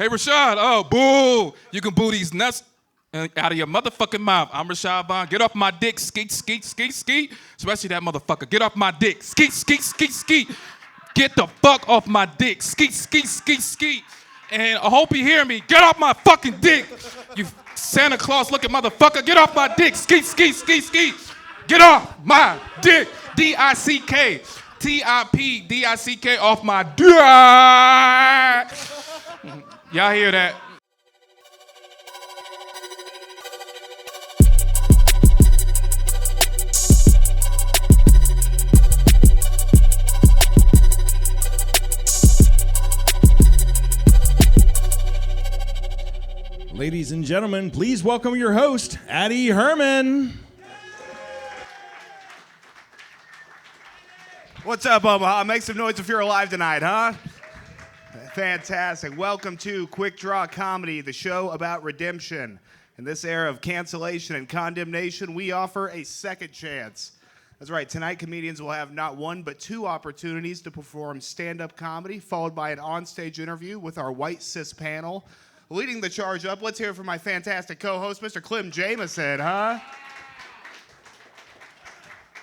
Hey, Rashod. Oh, boo. You can boo these nuts out of your motherfucking mouth. I'm Rashod Vaughn. Get off my dick. Skeet, skeet, skeet, skeet. Especially that motherfucker. Get off my dick. Skeet, skeet, skeet, skeet. Get the fuck off my dick. Skeet, skeet, skeet, skeet. And I hope you hear me. Get off my fucking dick. You Santa Claus looking motherfucker. Get off my dick. Skeet, skeet, skeet, skeet. Get off my dick. D-I-C-K. T-I-P-D-I-C-K off my dick. Y'all hear that? Ladies and gentlemen, please welcome your host, Addy Herman. What's up, Omaha? Make some noise if you're alive tonight, huh? Fantastic. Welcome to Quik Draw Comedy, the show about redemption. In this era of cancellation and condemnation, we offer a second chance. That's right. Tonight, comedians will have not one but two opportunities to perform stand-up comedy, followed by an onstage interview with our white cis panel. Leading the charge up, let's hear from my fantastic co-host, Mr. Clem Jameson, huh?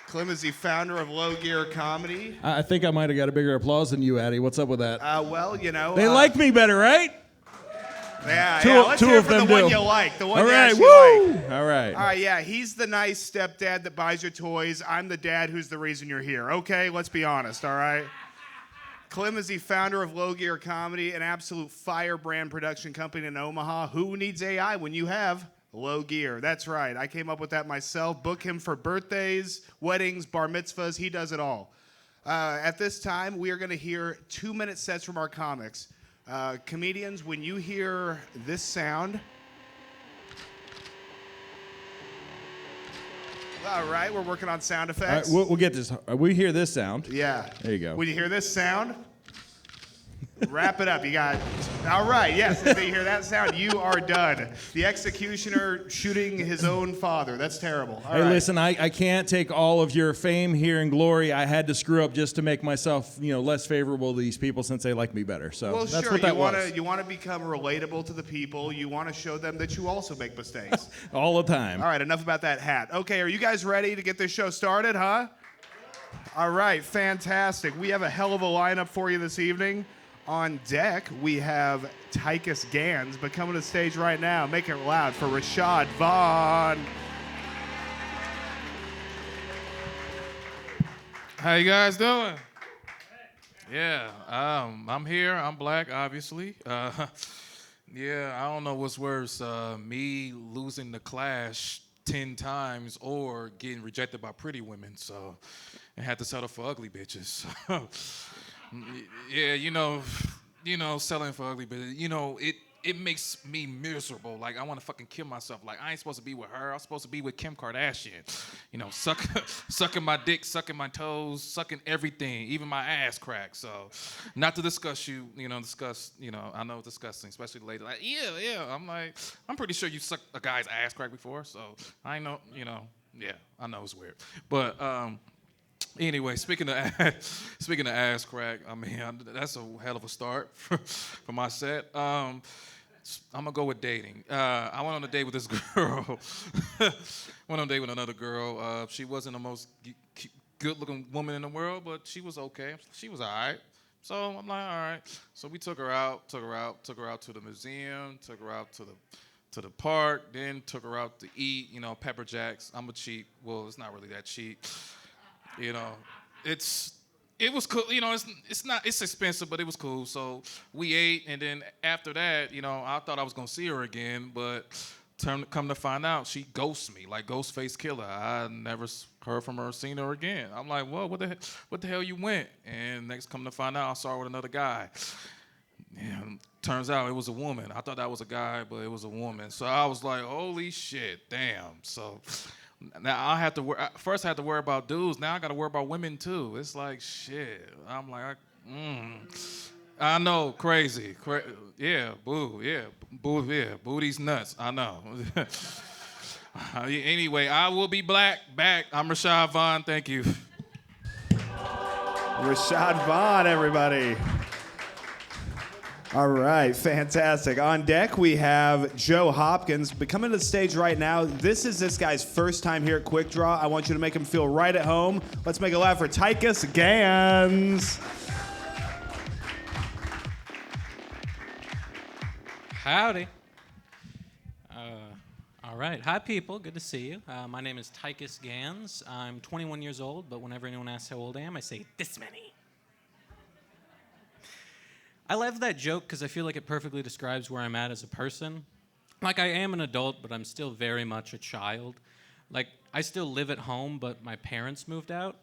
Clem is the founder of Low Gear Comedy. I think I might have got a bigger applause than you, Addy. What's up with that? Well, you know. They like me better, right? Yeah, let's hear from the one you like. The one All you right, actually woo! like. All right. All right, yeah, he's the nice stepdad that buys your toys. I'm the dad who's the reason you're here. Okay, let's be honest, all right? Clem is the founder of Low Gear Comedy, an absolute firebrand production company in Omaha. Who needs AI when you have Low Gear? That's right. I came up with that myself. Book him for birthdays, weddings, bar mitzvahs. He does it all. At this time, we are going to hear 2-minute sets from our comics. Comedians, when you hear this sound... All right, we're working on sound effects. All right, we'll get this. We hear this sound. Yeah. There you go. When you hear this sound, wrap it up. You got, all right, yes, if you hear that sound, you are done. The executioner shooting his own father. That's terrible. All Hey, right. listen, I can't take all of your fame here and glory. I had to screw up just to make myself, less favorable to these people since they like me better. So Well, that's sure, what that was. you want to become relatable to the people. You want to show them that you also make mistakes. All the time. All right, enough about that hat. Okay, are you guys ready to get this show started, huh? All right, fantastic. We have a hell of a lineup for you this evening. On deck, we have Tychus Gans, but coming to the stage right now, make it loud for Rashod Vaughn. How you guys doing? Yeah, I'm here. I'm black, obviously. Yeah, I don't know what's worse, me losing the Clash 10 times or getting rejected by pretty women, so I had to settle for ugly bitches. Yeah, selling for ugly bitches, it makes me miserable. Like, I want to fucking kill myself. Like, I ain't supposed to be with her. I'm supposed to be with Kim Kardashian. Sucking my dick, sucking my toes, sucking everything, even my ass crack. So, not to discuss I know it's disgusting, especially the lady. Like, yeah. I'm pretty sure you sucked a guy's ass crack before. So, I know, yeah, I know it's weird. But, anyway, speaking of ass crack, I mean, that's a hell of a start for my set. I'm gonna go with dating. I went on a date with this girl. Went on a date with another girl. She wasn't the most good-looking woman in the world, but she was okay. She was all right. So I'm like, all right. So we took her out to the museum, took her out to the park, then took her out to eat. Pepper Jacks. I'm a cheap. Well, it's not really that cheap. It was cool. It's expensive, but it was cool. So we ate, and then after that, I thought I was gonna see her again, but come to find out, she ghosts me, like Ghostface Killer. I never heard from her, seen her again. I'm like, well, what the hell you went? And next, come to find out, I saw her with another guy. And turns out it was a woman. I thought that was a guy, but it was a woman. So I was like, holy shit, damn. So. Now I had to worry about dudes. Now I got to worry about women too. It's like shit. I'm like, I know, crazy. Yeah, boo. Yeah, boo. Yeah, boo these nuts. I know. Anyway, I will be back. I'm Rashod Vaughn. Thank you. Rashod Vaughn, everybody. All right, fantastic. On deck, we have Joe Hopkins. But coming to the stage right now, this is this guy's first time here at Quik Draw. I want you to make him feel right at home. Let's make it loud for Tychus Gans. Howdy. All right. Hi, people. Good to see you. My name is Tychus Gans. I'm 21 years old, but whenever anyone asks how old I am, I say this many. I love that joke because I feel like it perfectly describes where I'm at as a person. Like, I am an adult, but I'm still very much a child. Like, I still live at home, but my parents moved out.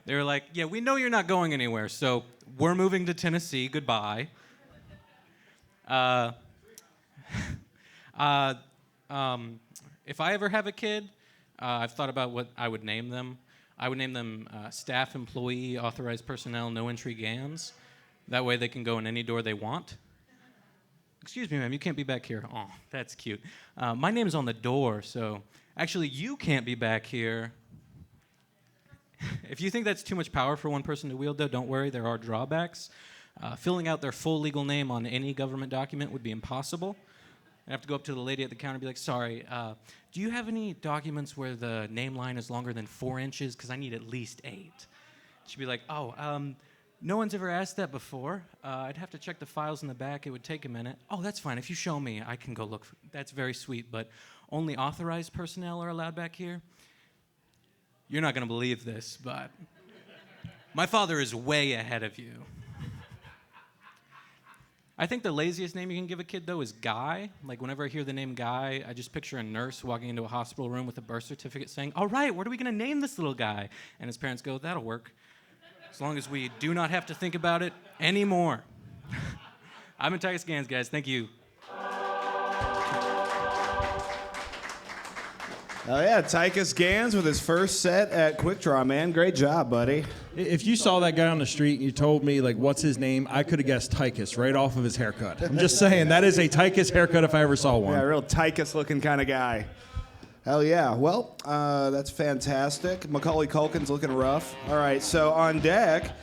They were like, yeah, we know you're not going anywhere, so we're moving to Tennessee. Goodbye. If I ever have a kid, I've thought about what I would name them. I would name them staff, employee, authorized personnel, no entry Gans. That way they can go in any door they want. Excuse me, ma'am, you can't be back here. Oh, that's cute. My name's on the door, so actually you can't be back here. If you think that's too much power for one person to wield, though, don't worry, there are drawbacks. Filling out their full legal name on any government document would be impossible. I have to go up to the lady at the counter and be like, sorry, do you have any documents where the name line is longer than 4 inches? Because I need at least 8. She'd be like, no one's ever asked that before. I'd have to check the files in the back. It would take a minute. Oh, that's fine. If you show me, I can go look. That's very sweet, but only authorized personnel are allowed back here? You're not going to believe this, but my father is way ahead of you. I think the laziest name you can give a kid, though, is Guy. Like, whenever I hear the name Guy, I just picture a nurse walking into a hospital room with a birth certificate saying, all right, what are we going to name this little guy? And his parents go, that'll work. As long as we do not have to think about it anymore. I've been Tychus Gans, guys. Thank you. Oh, yeah, Tychus Gans with his first set at Quik Draw, man. Great job, buddy. If you saw that guy on the street and you told me, like, what's his name, I could have guessed Tychus right off of his haircut. I'm just saying, that is a Tychus haircut if I ever saw one. Yeah, real Tychus-looking kind of guy. Hell yeah. Well, that's fantastic. Macaulay Culkin's looking rough. All right, so on deck,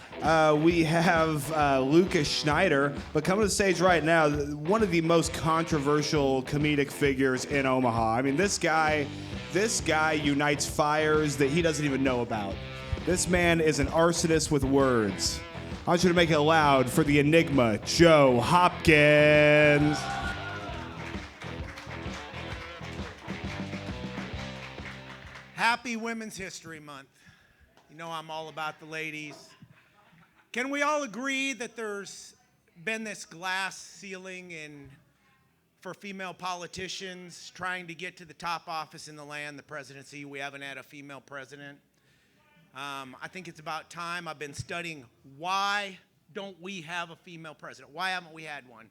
we have Lucas Schneider. But coming to the stage right now, one of the most controversial comedic figures in Omaha. I mean, this guy unites fires that he doesn't even know about. This man is an arsonist with words. I want you to make it loud for the Enigma, Joe Hopkins. Happy Women's History Month. You know I'm all about the ladies. Can we all agree that there's been this glass ceiling for female politicians trying to get to the top office in the land, the presidency? We haven't had a female president. I think it's about time. I've been studying why don't we have a female president? Why haven't we had one?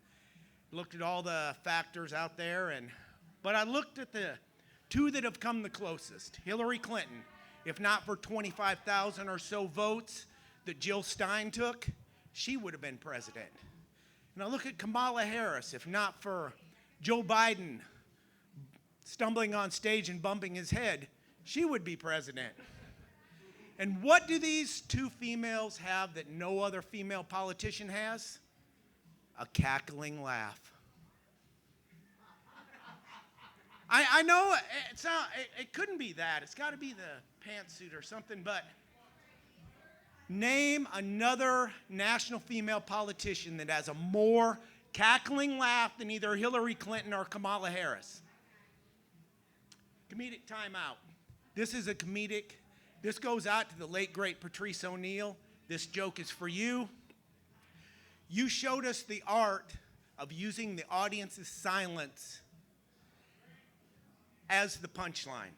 Looked at all the factors out there, but I looked at the 2 that have come the closest. Hillary Clinton, if not for 25,000 or so votes that Jill Stein took, she would have been president. And I look at Kamala Harris, if not for Joe Biden stumbling on stage and bumping his head, she would be president. And what do these 2 females have that no other female politician has? A cackling laugh. I know it couldn't be that. It's got to be the pantsuit or something, but name another national female politician that has a more cackling laugh than either Hillary Clinton or Kamala Harris. Comedic timeout. This is a comedic. This goes out to the late, great Patrice O'Neill. This joke is for you. You showed us the art of using the audience's silence as the punchline.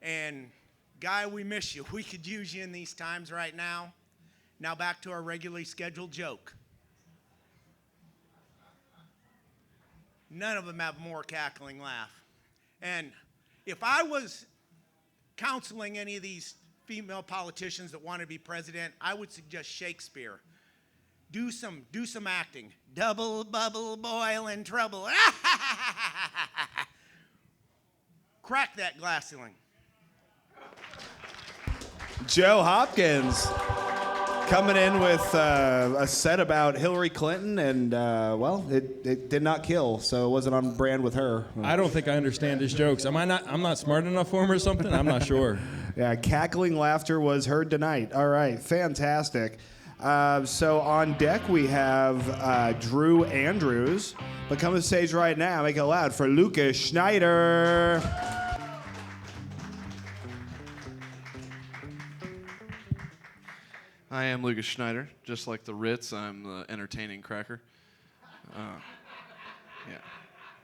And Guy, we miss you. We could use you in these times right now. Now back to our regularly scheduled joke. None of them have more cackling laugh. And if I was counseling any of these female politicians that want to be president, I would suggest Shakespeare. Do some acting. Double bubble boil in trouble. Crack that glass ceiling. Joe Hopkins. Coming in with a set about Hillary Clinton, and well, it did not kill, so it wasn't on brand with her. I don't think I understand his jokes. I'm not smart enough for him or something? I'm not sure. Yeah, cackling laughter was heard tonight. All right, fantastic. So on deck we have Drew Andrews, but come to the stage right now, make it loud for Lucas Schneider. I am Lucas Schneider. Just like the Ritz, I'm the entertaining cracker. Yeah.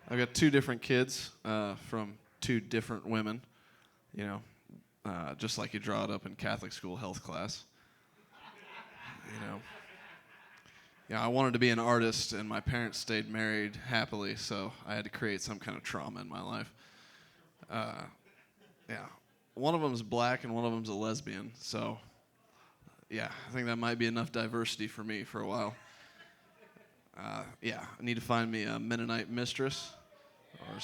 I've got 2 different kids from 2 different women, you know, just like you draw it up in Catholic school health class. You know. Yeah, I wanted to be an artist, and my parents stayed married happily, so I had to create some kind of trauma in my life. Yeah. One of them's black and one of them's a lesbian, so... yeah, I think that might be enough diversity for me for a while. Yeah, I need to find me a Mennonite mistress or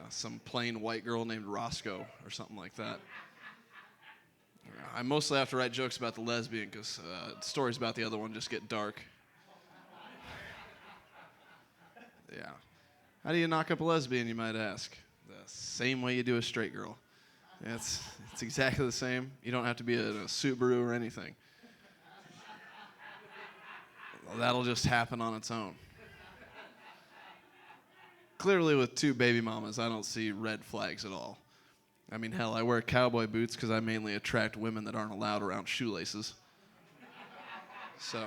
some plain white girl named Roscoe or something like that. I mostly have to write jokes about the lesbian because stories about the other one just get dark. Yeah. How do you knock up a lesbian, you might ask? The same way you do a straight girl. It's exactly the same. You don't have to be a Subaru or anything. That'll just happen on its own. Clearly with 2 baby mamas, I don't see red flags at all. I mean, hell, I wear cowboy boots because I mainly attract women that aren't allowed around shoelaces. So,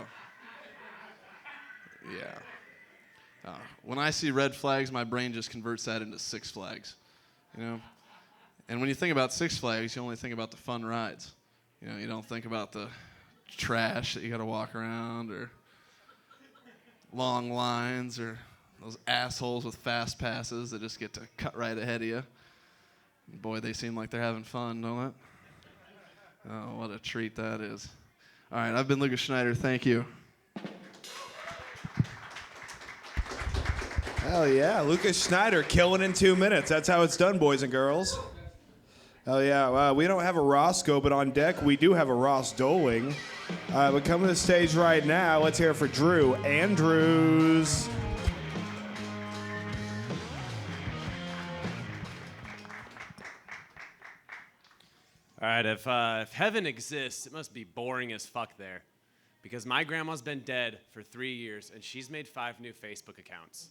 yeah. When I see red flags, my brain just converts that into Six Flags, you know? And when you think about Six Flags, you only think about the fun rides. You know, you don't think about the trash that you got to walk around or long lines or those assholes with fast passes that just get to cut right ahead of you. Boy, they seem like they're having fun, don't it? Oh, what a treat that is. All right, I've been Lucas Schneider. Thank you. Hell yeah, Lucas Schneider killing in 2 minutes. That's how it's done, boys and girls. Hell yeah, we don't have a Roscoe, but on deck we do have a Ross Doling. But coming to the stage right now, let's hear it for Drew Andrews. All right, if heaven exists, it must be boring as fuck there. Because my grandma's been dead for 3 years, and she's made 5 new Facebook accounts.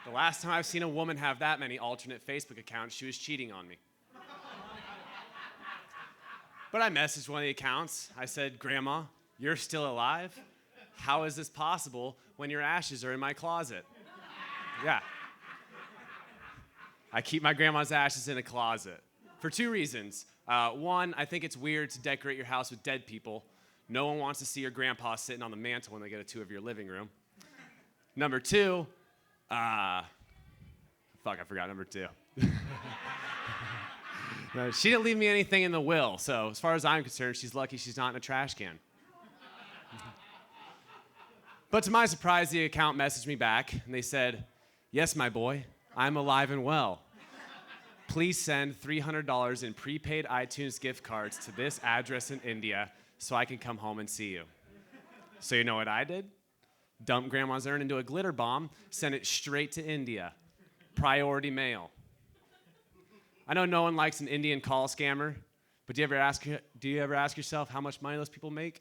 The last time I've seen a woman have that many alternate Facebook accounts, she was cheating on me. But I messaged one of the accounts. I said, Grandma, you're still alive? How is this possible when your ashes are in my closet? Yeah. I keep my grandma's ashes in a closet for 2 reasons. One, I think it's weird to decorate your house with dead people. No one wants to see your grandpa sitting on the mantle when they get a tour of your living room. Number 2, I forgot number 2. No, she didn't leave me anything in the will, so as far as I'm concerned, she's lucky she's not in a trash can. But to my surprise, the account messaged me back, and they said, yes, my boy, I'm alive and well. Please send $300 in prepaid iTunes gift cards to this address in India so I can come home and see you. So you know what I did? Dumped Grandma's urn into a glitter bomb, sent it straight to India. Priority mail. I know no one likes an Indian call scammer, but do you ever ask yourself how much money those people make?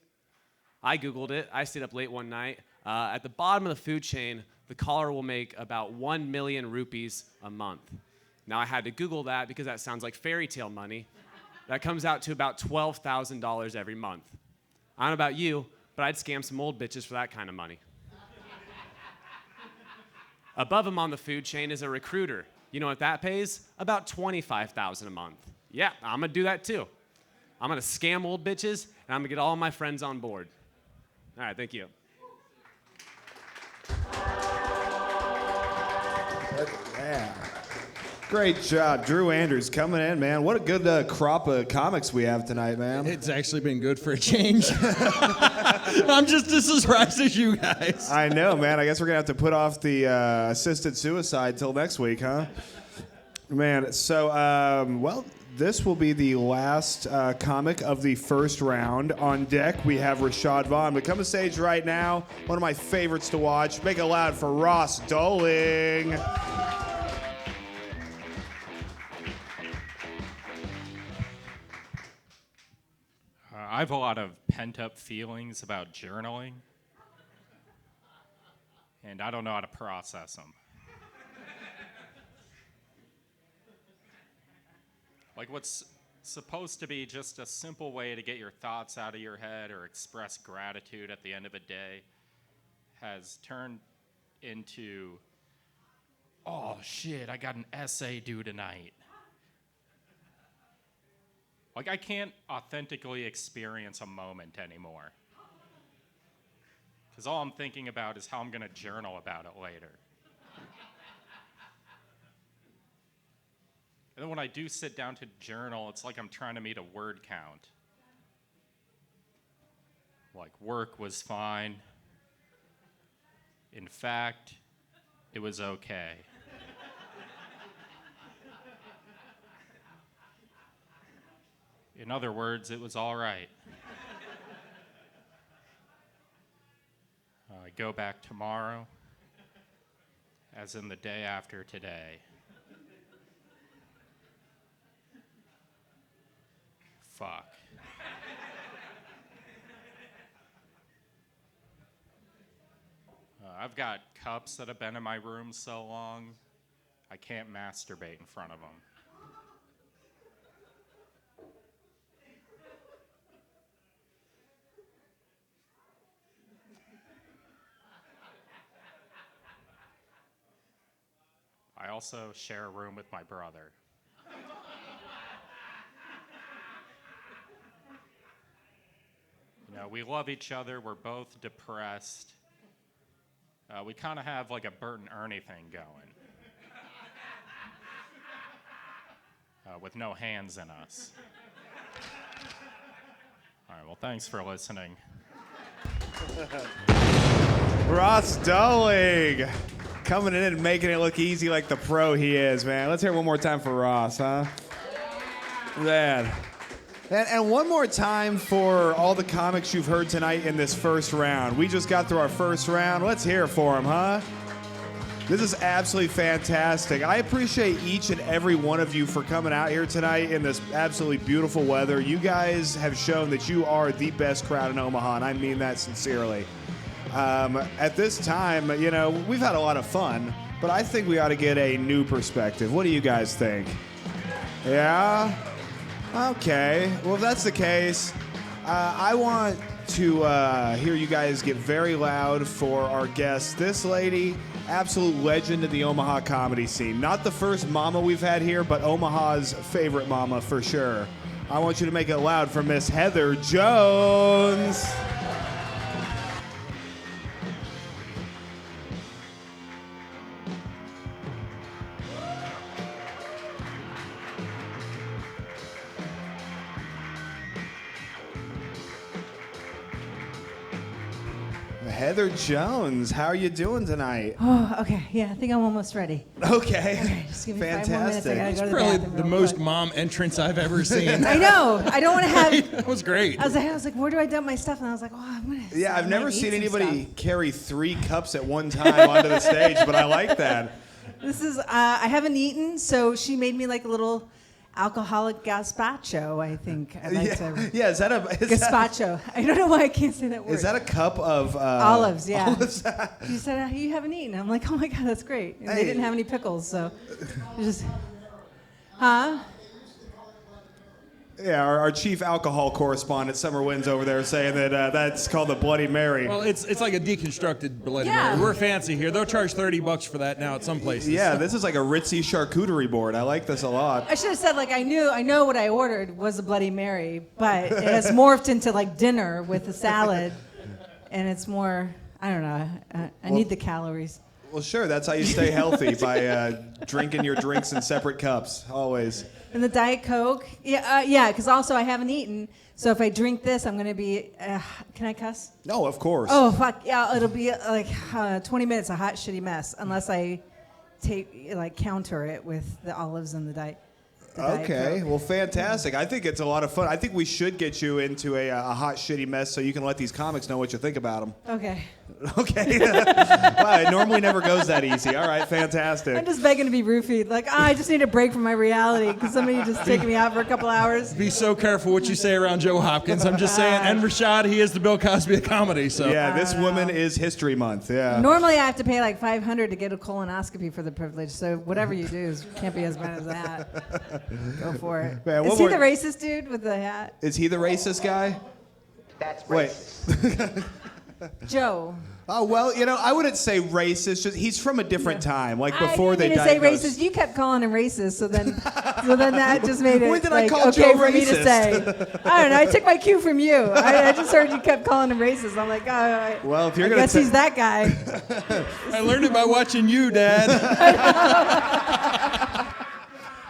I Googled it. I stayed up late one night. At the bottom of the food chain, the caller will make about 1 million rupees a month. Now, I had to Google that because that sounds like fairy tale money. That comes out to about $12,000 every month. I don't know about you, but I'd scam some old bitches for that kind of money. Above him on the food chain is a recruiter. You know what that pays? About $25,000 a month. Yeah, I'm gonna do that too. I'm gonna scam old bitches, and I'm gonna get all my friends on board. All right, thank you. Yeah. Great job, Drew Andrews coming in, man. What a good crop of comics we have tonight, man. It's actually been good for a change. I'm just as surprised as you guys. I know, man. I guess we're going to have to put off the assisted suicide till next week, huh? Man, so, well, this will be the last comic of the first round. On deck, we have Rashod Vaughn. But come to stage right now, one of my favorites to watch. Make it loud for Ross Doling. I have a lot of pent-up feelings about journaling, and I don't know how to process them. Like what's supposed to be just a simple way to get your thoughts out of your head or express gratitude at the end of a day has turned into, oh shit, I got an essay due tonight. Like I can't authentically experience a moment anymore. Because all I'm thinking about is how I'm gonna journal about it later. And then when I do sit down to journal, it's like I'm trying to meet a word count. Like, work was fine. In fact, it was okay. In other words, it was all right. I go back tomorrow, as in the day after today. Fuck. I've got cups that have been in my room so long, I can't masturbate in front of them. I also share a room with my brother. You know, we love each other. We're both depressed. We kind of have like a Bert and Ernie thing going. With no hands in us. All right, well, thanks for listening. Ross Doling coming in and making it look easy like the pro he is, man. Let's hear it one more time for Ross, huh? Man. And one more time for all the comics you've heard tonight in this first round. We just got through our first round. Let's hear it for them, huh? This is absolutely fantastic. I appreciate each and every one of you for coming out here tonight in this absolutely beautiful weather. You guys have shown that you are the best crowd in Omaha, and I mean that sincerely. At this time, you know, we've had a lot of fun, but I think we ought to get a new perspective. What do you guys think? Yeah? Okay. Well, if that's the case, I want to hear you guys get very loud for our guest. This lady, absolute legend in the Omaha comedy scene. Not the first mama we've had here, but Omaha's favorite mama for sure. I want you to make it loud for Miss Heather Jones. Heather Jones, how are you doing tonight? Oh, okay. Yeah, I think I'm almost ready. Okay. Just give me Fantastic. 5 more minutes. I gotta go to the Probably bathroom the real most quick. mom entrance I've ever seen. I know. I don't want to have. That was great. I was like, where do I dump my stuff? And I was like, oh, I'm gonna. Yeah, I've I never might seen eat some anybody stuff. carry 3 cups at one time onto the stage, but I like that. This is. I haven't eaten, so she made me like a little alcoholic gazpacho. I think I like to. Yeah, is that Gazpacho. I don't know why I can't say that word. is that a cup of olives? Yeah. Olives? She said you haven't eaten. I'm like, oh my god, that's great. And Hey. they didn't have any pickles, so it just. Huh? Yeah, our chief alcohol correspondent, Summer Wynn's over there saying that that's called the Bloody Mary. Well, it's like a deconstructed Bloody Yeah. Mary. We're fancy here. They'll charge $30 for that now at some places. Yeah, this is like a ritzy charcuterie board. I like this a lot. I should have said like I know what I ordered was a Bloody Mary, but it has morphed into like dinner with a salad, and it's more. I don't know. I need the calories. Well, sure, that's how you stay healthy, by drinking your drinks in separate cups, always. And the Diet Coke. Yeah, because also I haven't eaten, so if I drink this, I'm gonna be. Can I cuss? No, of course. Oh fuck yeah! It'll be like 20 minutes, a hot shitty mess, unless I counter it with the olives and the Diet Diet Okay, Coke. well, fantastic. I think it's a lot of fun. I think we should get you into a hot, shitty mess so you can let these comics know what you think about them. Okay. Okay. Wow, it normally never goes that easy. All right, fantastic. I'm just begging to be roofied. Like, I just need a break from my reality. Can somebody just take me out for a couple hours? Be so careful what you say around Joe Hopkins. I'm just saying. And Rashod, he is the Bill Cosby of comedy. So Yeah, this woman is History Month. Yeah. Normally, I have to pay like $500 to get a colonoscopy for the privilege. So whatever you do can't be as bad as that. Go for it. Man, Is one he more- the racist dude with the hat? Is he the racist guy? That's Wait. racist. Joe. Oh, well, I wouldn't say racist. Just he's from a different time, like before I they didn't mean to diagnosed. say racist. You kept calling him racist, so then that just made it When did I like, call okay Joe for me to racist? say. I don't know. I took my cue from you. I just heard you kept calling him racist. I'm like, oh, Well, if you're I gonna guess he's that guy. I learned it by watching you, Dad.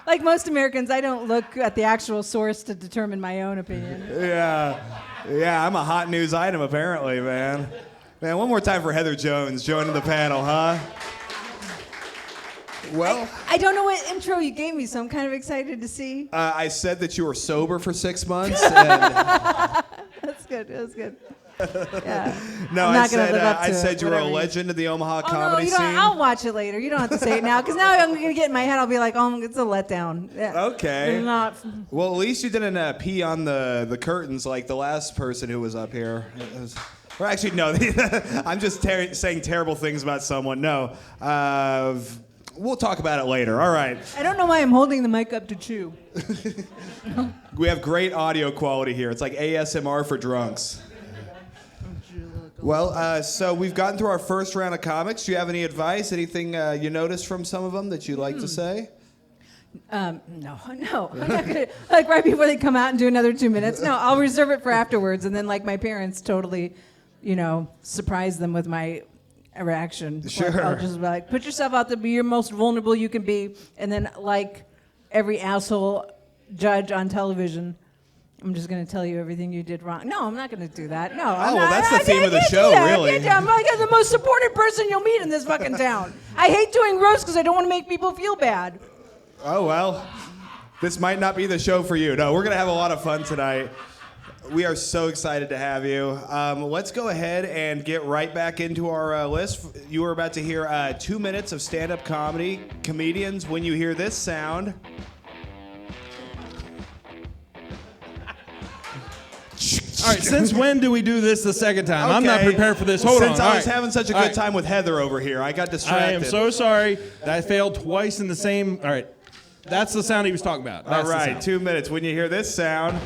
Like most Americans, I don't look at the actual source to determine my own opinion. Yeah, I'm a hot news item apparently, man. Man, one more time for Heather Jones joining the panel, huh? Well, I don't know what intro you gave me, so I'm kind of excited to see. I said that you were sober for 6 months. And That's good. That's good. Yeah. no, I'm not gonna live up to I said it, you were a whatever you- legend of the Omaha Oh, no, comedy you don't, scene. I'll watch it later. You don't have to say it now, because now I'm going to get in my head. I'll be like, oh, it's a letdown. Yeah. Okay. It's not. Well, at least you didn't pee on the curtains like the last person who was up here. Or actually, no. I'm just saying terrible things about someone. No. We'll talk about it later. All right. I don't know why I'm holding the mic up to chew. We have great audio quality here. It's like ASMR for drunks. Well, so we've gotten through our first round of comics. Do you have any advice? Anything you noticed from some of them that you'd like to say? No. I'm not gonna, like right before they come out and do another 2 minutes. No, I'll reserve it for afterwards, and then like my parents totally, surprise them with my reaction. Like, Sure. I'll just be like, put yourself out there, be your most vulnerable you can be, and then like every asshole judge on television, I'm just going to tell you everything you did wrong. No, I'm not going to do that. No. I'm well, not, that's the theme of the I can't show, do that. really. I can't do that. I'm like the most supported person you'll meet in this fucking town. I hate doing roasts because I don't want to make people feel bad. Oh, well. This might not be the show for you. No, we're going to have a lot of fun tonight. We are so excited to have you. Let's go ahead and get right back into our list. You are about to hear 2 minutes of stand-up comedy. Comedians, when you hear this sound... All right, since when do we do this the second time? I'm not Okay. prepared for this. Hold Since on. I All was right. having such a All good right. time with Heather over here, I got distracted. I am so sorry that I failed twice in the same. All right, that's the sound he was talking about. All That's the right, sound. 2 minutes. When you hear this sound,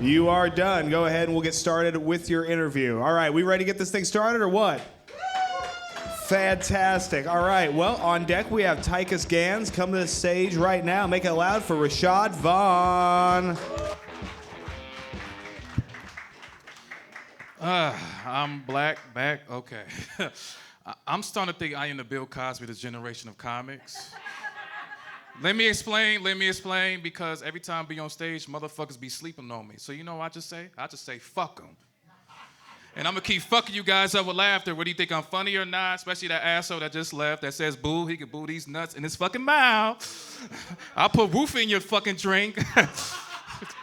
you are done. Go ahead and we'll get started with your interview. All right, we ready to get this thing started or what? Fantastic. All right, well, on deck we have Tychus Gans. Come to the stage right now. Make it loud for Rashod Vaughn. I'm black, back, okay. I'm starting to think I am the Bill Cosby of this generation of comics. Let me explain, because every time I be on stage, motherfuckers be sleeping on me. So you know what I just say? I just say, fuck them. And I'm gonna keep fucking you guys up with laughter, whether you think I'm funny or not, especially that asshole that just left that says boo, he can boo these nuts in his fucking mouth. I'll put roof in your fucking drink.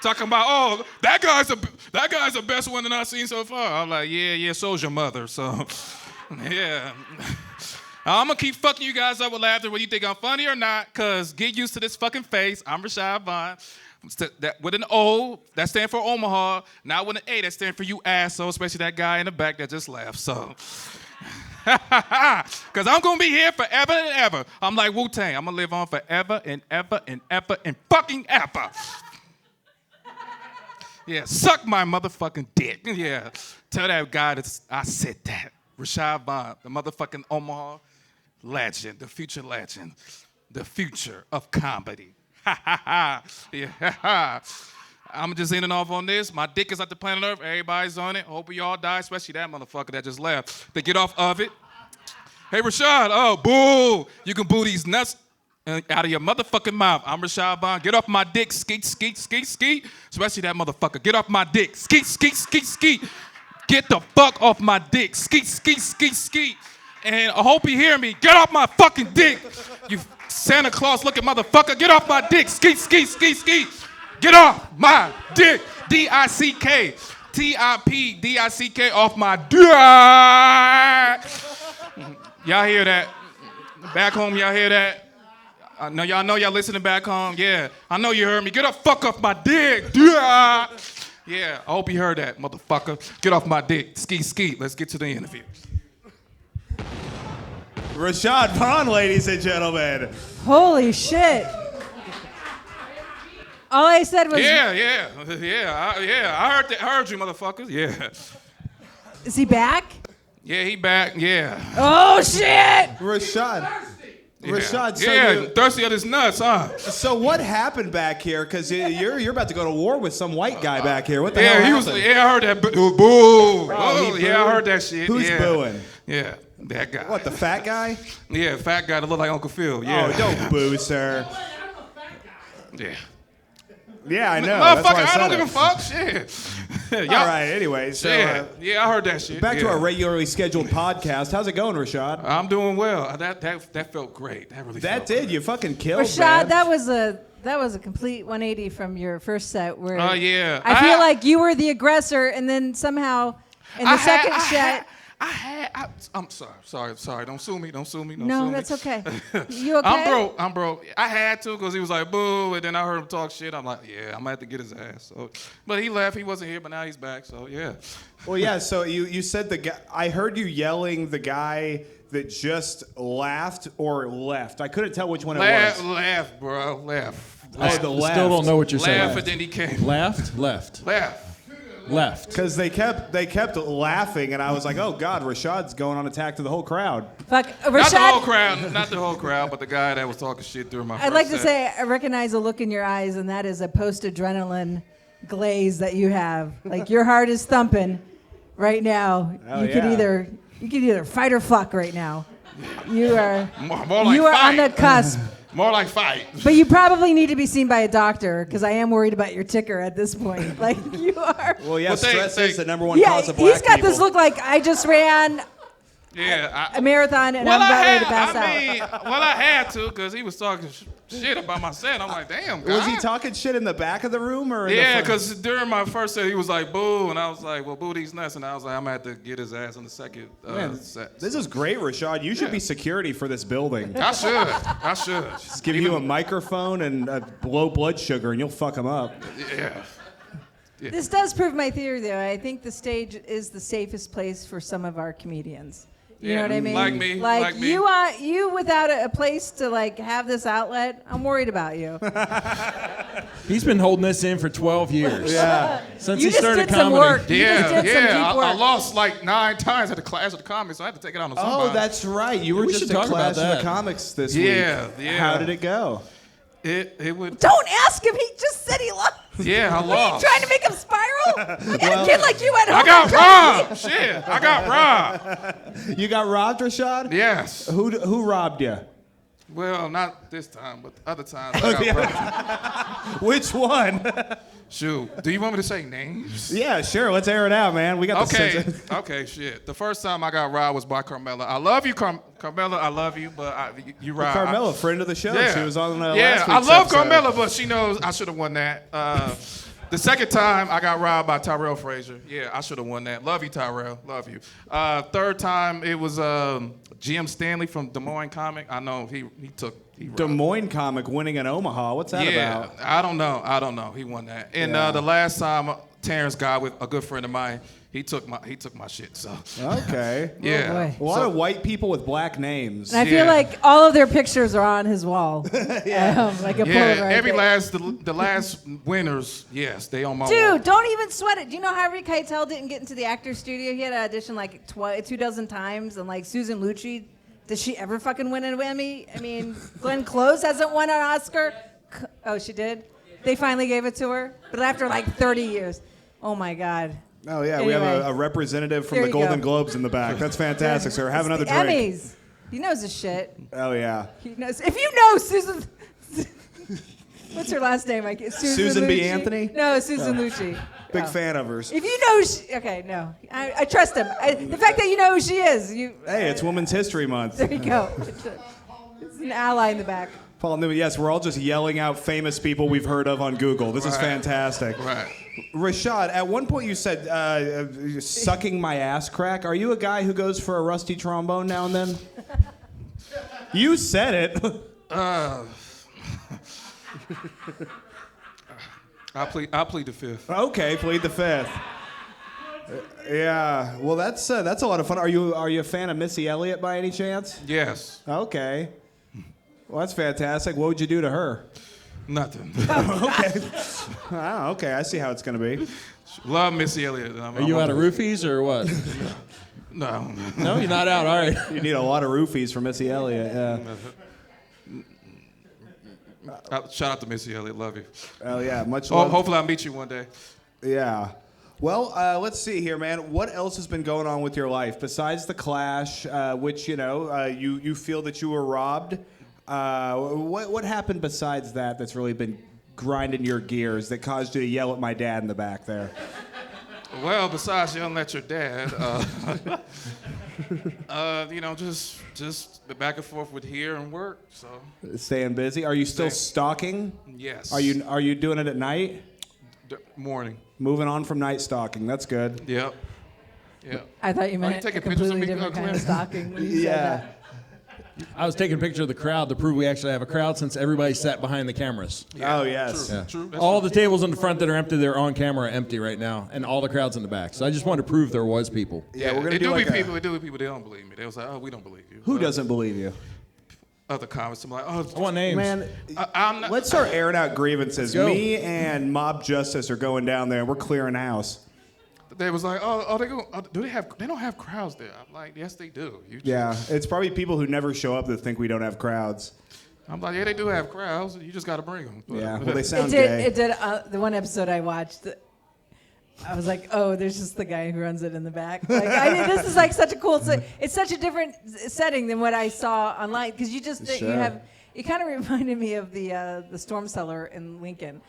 Talking about, oh, that guy's the best one that I've seen so far. I'm like, yeah, so's your mother, so, yeah. I'm gonna keep fucking you guys up with laughter whether you think I'm funny or not, cause get used to this fucking face. I'm Rashod Vaughn. With an O, that stands for Omaha, not with an A, that stands for you asshole, especially that guy in the back that just left, so. Cause I'm gonna be here forever and ever. I'm like Wu-Tang, I'm gonna live on forever and ever and ever and fucking ever. Yeah, suck my motherfucking dick. Yeah, tell that guy that I said that. Rashod Vaughn, the motherfucking Omaha legend, the future legend, the future of comedy. Ha ha ha. Yeah. I'm just ending off on this. My dick is at the planet Earth. Everybody's on it. Hope we all die, especially that motherfucker that just left. They get off of it. Hey, Rashod. Oh, boo. You can boo these nuts out of your motherfucking mouth. I'm Rashod Vaughn. Get off my dick. Skeet, skeet, skeet, skeet. Especially that motherfucker. Get off my dick. Skeet, skeet, skeet, skeet. Get the fuck off my dick. Skeet, skeet, skeet, skeet. And I hope you hear me. Get off my fucking dick. You Santa Claus looking motherfucker. Get off my dick. Skeet, skeet, skeet, skeet. Get off my dick. D-I-C-K. T-I-P-D-I-C-K off my dick. Y'all hear that? Back home, y'all hear that? Y'all know y'all listening back home? Yeah. I know you heard me. Get the fuck off my dick. Yeah, I hope you heard that, motherfucker. Get off my dick. Skeet, skeet. Let's get to the interview. Rashod Vaughn, ladies and gentlemen. Holy shit. All I said was, Yeah. I heard you, motherfuckers. Yeah. is he back? Yeah, he back. Yeah. Oh, shit. Rashod, so Yeah, thirsty of his nuts, huh? So what happened back here? Because you're about to go to war with some white guy back here. What the hell Yeah, happened? I heard that. Boo. Oh, he Yeah, I booed? heard that shit. Who's yeah. booing? Yeah, that guy. What, the fat guy? Yeah, fat guy that look like Uncle Phil. Yeah. Oh, don't boo, sir. Yeah. Yeah, I know. Motherfucker, That's why I don't said give a it. fuck. Shit. All right, anyway. So, Yeah, I heard that shit. back to Yeah. our regularly scheduled podcast. How's it going, Rashod? I'm doing well. That felt great. That really That felt great. did. You fucking killed, Rashod, man. that was a complete 180 from your first set where Oh, yeah. I feel like you were the aggressor and then somehow in the second set. I'm sorry. Don't sue me. No, that's okay. You okay? I'm broke. I had to because he was like, boo, and then I heard him talk shit. I'm like, yeah, I'm going to have to get his ass. So, but he left. He wasn't here, but now he's back. So, yeah. Well, yeah, so you said the guy, I heard you yelling the guy that just laughed or left. I couldn't tell which one it was. Laugh, bro. Laugh. Oh, the left. Still don't know what you're saying. Laugh, and then he came. Left. Because they kept laughing, and I was like, oh, God, Rashad's going on attack to the whole crowd. Fuck, Not Rashod, the whole crowd. Not the whole crowd, but the guy that was talking shit during my I'd first like to set. say I recognize a look in your eyes, and that is a post-adrenaline glaze that you have. Like your heart is thumping right now. Oh, you could yeah. either fight or fuck right now. You are More like you are fight. on the cusp. More like fight. But you probably need to be seen by a doctor because I am worried about your ticker at this point. Like you are. Well, yeah, Well, stress they- is the number one Yeah, cause of black he's got people. this look like I just ran Yeah. a marathon and I'm about ready to pass out. I had to because he was talking shit about my set. I'm like, damn, guy. Was he talking shit in the back of the room or in the Yeah, front? because during my first set, he was like, boo. And I was like, well, boo these nuts. And I was like, I'm going to have to get his ass in the second set. This is great, Rashod. You should be security for this building. I should. Just give you a microphone and a low blood sugar, and you'll fuck them up. Yeah. This does prove my theory, though. I think the stage is the safest place for some of our comedians. You know what I mean? Like me. Like you without a place to like have this outlet. I'm worried about you. He's been holding this in for 12 years. Yeah. Since You he just started did some comedy. work. You just Yeah, did some deep I work. lost like 9 times at the class of the comics, so I had to take it out on somebody. Oh, that's right. You were We just should at talk Clash about of the that. Comics this Yeah, week. yeah. How did it go? It would. Don't ask him. He just said he lost. Yeah, I What, are you lost. trying to make him spiral? You got a kid like you at home. I got trying to- robbed. Shit, I got robbed. You got robbed, Rashod? Yes. Who robbed you? Well, not this time, but other times. I got robbed. Which one? Shoot. Do you want me to say names? Yeah, sure. Let's air it out, man. We got Okay. the Okay. Shit. The first time I got robbed was by Carmela. I love you, Carmela. I love you, but you robbed. Carmela, friend of the show. Yeah. She was on Yeah, last I week's love episode. Carmela, but she knows I should have won that. The second time I got robbed by Tyrell Frazier. Yeah, I should have won that. Love you, Tyrell. Love you. Third time it was Jim Stanley from Des Moines Comic. I know he robbed. Des Moines comic winning in Omaha. What's that Yeah, about? I don't know. He won that. And Yeah. the last time Terrence got with a good friend of mine, he took my shit. So Okay. yeah. boy. A lot of white people with black names. And I feel Yeah. like all of their pictures are on his wall. Like a Yeah, Polaroid every thing. the last winners, yes, they on my wall. Dude, don't even sweat it. Do you know Harvey Keitel didn't get into the actor's studio? He had to audition like 24 times, and like Susan Lucci, did she ever fucking win an Emmy? I mean, Glenn Close hasn't won an Oscar. Oh, she did? They finally gave it to her, but after like 30 years. Oh my God. Oh, yeah. We have Anyway. a representative from There the you Golden go. Globes in the back. That's fantastic, sir. Have another The drink. Emmys. He knows his shit. Oh, yeah. He knows. If you know Susan, what's her last name? Susan B. Lucci? Anthony? No, Susan Lucci. Big Oh. fan of hers. If you know, okay, no, I trust him. The fact that you know who she is, Hey, it's Women's History Month. there you go. It's an ally in the back. Paul Newman, yes, we're all just yelling out famous people we've heard of on Google. This is fantastic. Right. Rashod, at one point you said sucking my ass crack. Are you a guy who goes for a rusty trombone now and then? You said it. I'll plead the fifth. Okay, plead the fifth. Yeah, well, that's a lot of fun. Are you a fan of Missy Elliott by any chance? Yes. Okay. Well, that's fantastic. What would you do to her? Nothing. Okay. Oh, okay. I see how it's gonna be. Love Missy Elliott. Are you out of roofies or what? No. No, you're not out. All right. You need a lot of roofies for Missy Elliott. Yeah. Shout out to Missy Elliott. Love you. Oh yeah, much love. Hopefully I'll meet you one day. Yeah. Well, let's see here, man. What else has been going on with your life besides the Clash, which you feel that you were robbed? What happened besides that that's really been grinding your gears that caused you to yell at my dad in the back there? Well, besides yelling at your dad, just back and forth with here and work. So Staying busy. Are you still stalking? yes. Are you doing it at night? Morning. Moving on from night stalking. That's good. Yep. I thought you you meant a taking pictures of completely me, different kind Clem? of stalking when you said that. I was taking a picture of the crowd to prove we actually have a crowd since everybody sat behind the cameras. Oh yes. True. Yeah. True. That's All true. the tables in the front that are empty, they're on camera empty right now, and all the crowds in the back. So I just wanted to prove there was people. Yeah, we're gonna it do do like be a- people. It do be people. They don't believe me. They was like, oh, we don't believe you. Who But doesn't believe you? Other comments. I'm like, oh, I want names. Man, I'm not. let's start airing out grievances. Let's go. Me and Mob Justice are going down there and we're clearing house. They was like, oh, they go. Do they have? They don't have crowds there. I'm like, yes, they do. You just- Yeah, it's probably people who never show up that think we don't have crowds. I'm like, yeah, they do have crowds. You just got to bring them. Yeah, well, they It sound did. gay. It did. The one episode I watched, I was like, oh, there's just the guy who runs it in the back. Like, this is like such a cool. It's such a different setting than what I saw online because you just Sure. you have. It kind of reminded me of the Storm Cellar in Lincoln.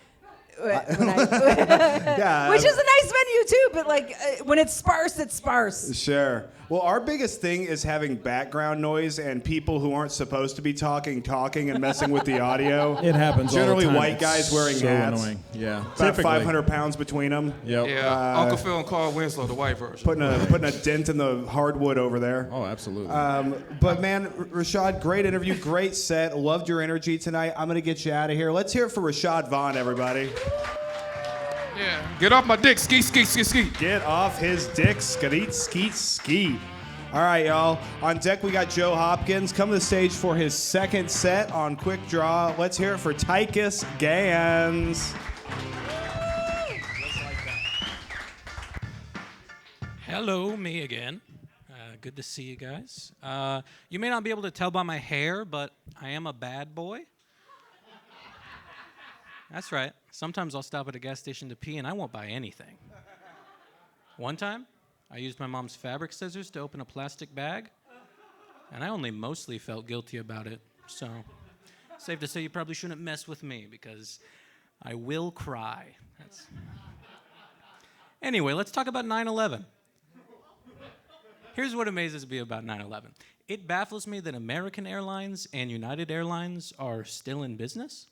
Yeah, Which is a nice venue too, but like when it's sparse, it's sparse. Sure. Well, our biggest thing is having background noise and people who aren't supposed to be talking and messing with the audio. It happens Generally all the time. white guys It's wearing so hats. annoying. Yeah. About Typically. 500 pounds between them. Yep. Yeah, Uncle Phil and Carl Winslow, the white version. Putting a dent in the hardwood over there. Oh, absolutely. But man, Rashod, great interview, great set. Loved your energy tonight. I'm gonna get you out of here. Let's hear it for Rashod Vaughn, everybody. Yeah, get off my dick, ski, ski, ski, ski. Get off his dick, skadeet, skeet, ski. All right, y'all. On deck, we got Joe Hopkins. Come to the stage for his second set on Quik Draw. Let's hear it for Tychus Gans. Hello, me again. Good to see you guys. You may not be able to tell by my hair, but I am a bad boy. That's right. Sometimes I'll stop at a gas station to pee and I won't buy anything. One time, I used my mom's fabric scissors to open a plastic bag, and I only mostly felt guilty about it. So, safe to say you probably shouldn't mess with me because I will cry. Anyway, let's talk about 9/11. Here's what amazes me about 9/11. It baffles me that American Airlines and United Airlines are still in business.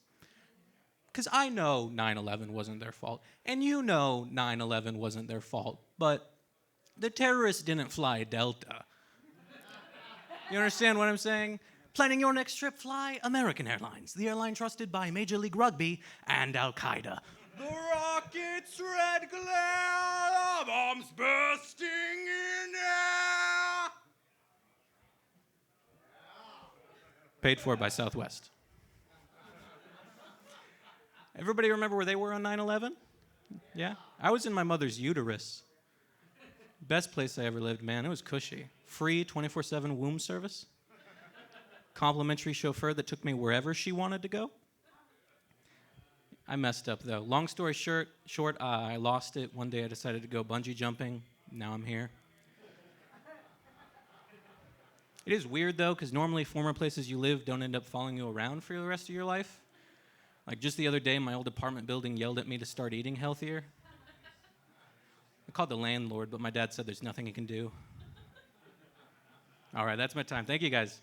Because I know 9/11 wasn't their fault, and you know 9/11 wasn't their fault, but the terrorists didn't fly Delta. You understand what I'm saying? Planning your next trip, fly American Airlines, the airline trusted by Major League Rugby and Al-Qaeda. The rocket's red glare, the bombs bursting in air. Paid for by Southwest. Everybody remember where they were on 9/11? Yeah? I was in my mother's uterus. Best place I ever lived, man. It was cushy. Free 24/7 womb service. Complimentary chauffeur that took me wherever she wanted to go. I messed up, though. Long story short, I lost it. One day I decided to go bungee jumping. Now I'm here. It is weird, though, because normally former places you live don't end up following you around for the rest of your life. Like just the other day, my old apartment building yelled at me to start eating healthier. I called the landlord, but my dad said there's nothing he can do. All right, that's my time. Thank you, guys.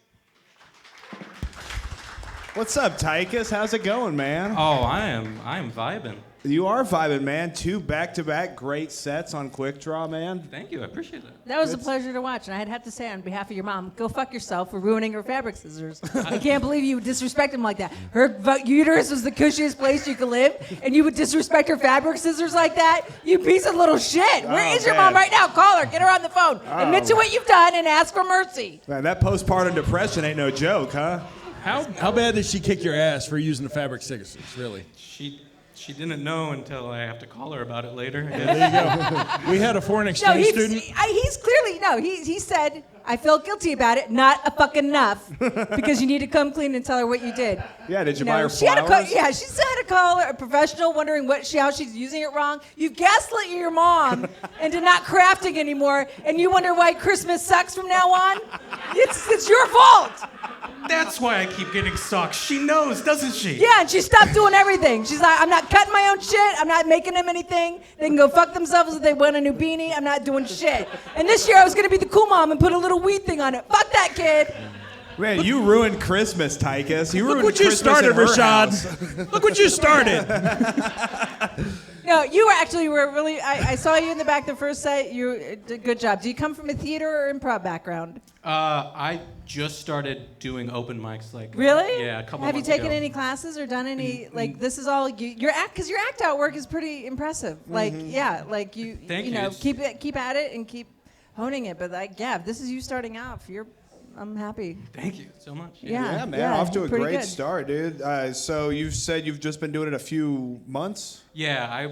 What's up, Tychus? How's it going, man? Oh, I am vibing. You are vibing, man. 2 back-to-back great sets on Quik Draw, man. Thank you, I appreciate that. That was a pleasure to watch, and I'd have to say on behalf of your mom, go fuck yourself for ruining her fabric scissors. I can't believe you would disrespect him like that. Her uterus was the cushiest place you could live, and you would disrespect her fabric scissors like that? You piece of little shit. Where is your mom right now? Call her. Get her on the phone. Admit to what you've done and ask for mercy. Man, that postpartum depression ain't no joke, huh? How bad did she kick your ass for using the fabric scissors, really? She didn't know until I have to call her about it later. Yeah, there you go. We had a foreign exchange student. He's clearly, he said, I feel guilty about it, not a fucking enough, because you need to come clean and tell her what you did. Yeah, did you buy her she flowers? She still had to call a professional, wondering how she's using it wrong. You gaslit your mom into not crafting anymore, and you wonder why Christmas sucks from now on? It's your fault. That's why I keep getting socks. She knows, doesn't she? Yeah, and she stopped doing everything. She's like, I'm not cutting my own shit. I'm not making them anything. They can go fuck themselves if they want a new beanie. I'm not doing shit. And this year I was going to be the cool mom and put a little weed thing on it. Fuck that kid. Man, you ruined Christmas, Tychus. You ruined Look what you Christmas started, at her Rashod. house. Look what you started. No, you were really, I saw you in the back the first set. You did a good job. Do you come from a theater or improv background? I just started doing open mics Really? Yeah, a couple Have you months taken ago. any classes or done any, this is all, your act out work is pretty impressive. Thank you you. know, keep at it and keep honing it. But if this is you starting out, I'm happy. Thank you so much. Yeah, man, off to a pretty great good. start, dude. So you've said you've just been doing it a few months? Yeah,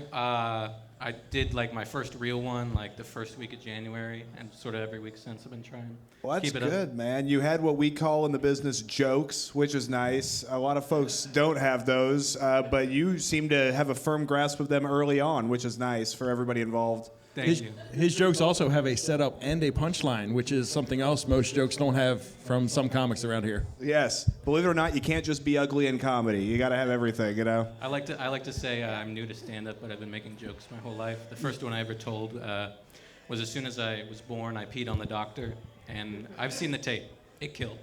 I did my first real one the first week of January, and sort of every week since I've been trying. Well, that's Keep it good, up. man. You had what we call in the business jokes, which is nice. A lot of folks don't have those, but you seem to have a firm grasp of them early on, which is nice for everybody involved. Thank you. His jokes also have a setup and a punchline, which is something else most jokes don't have from some comics around here. Yes, believe it or not, you can't just be ugly in comedy. You got to have everything, you know. I like to say I'm new to stand-up, but I've been making jokes my whole life. The first one I ever told was as soon as I was born, I peed on the doctor, and I've seen the tape. It killed.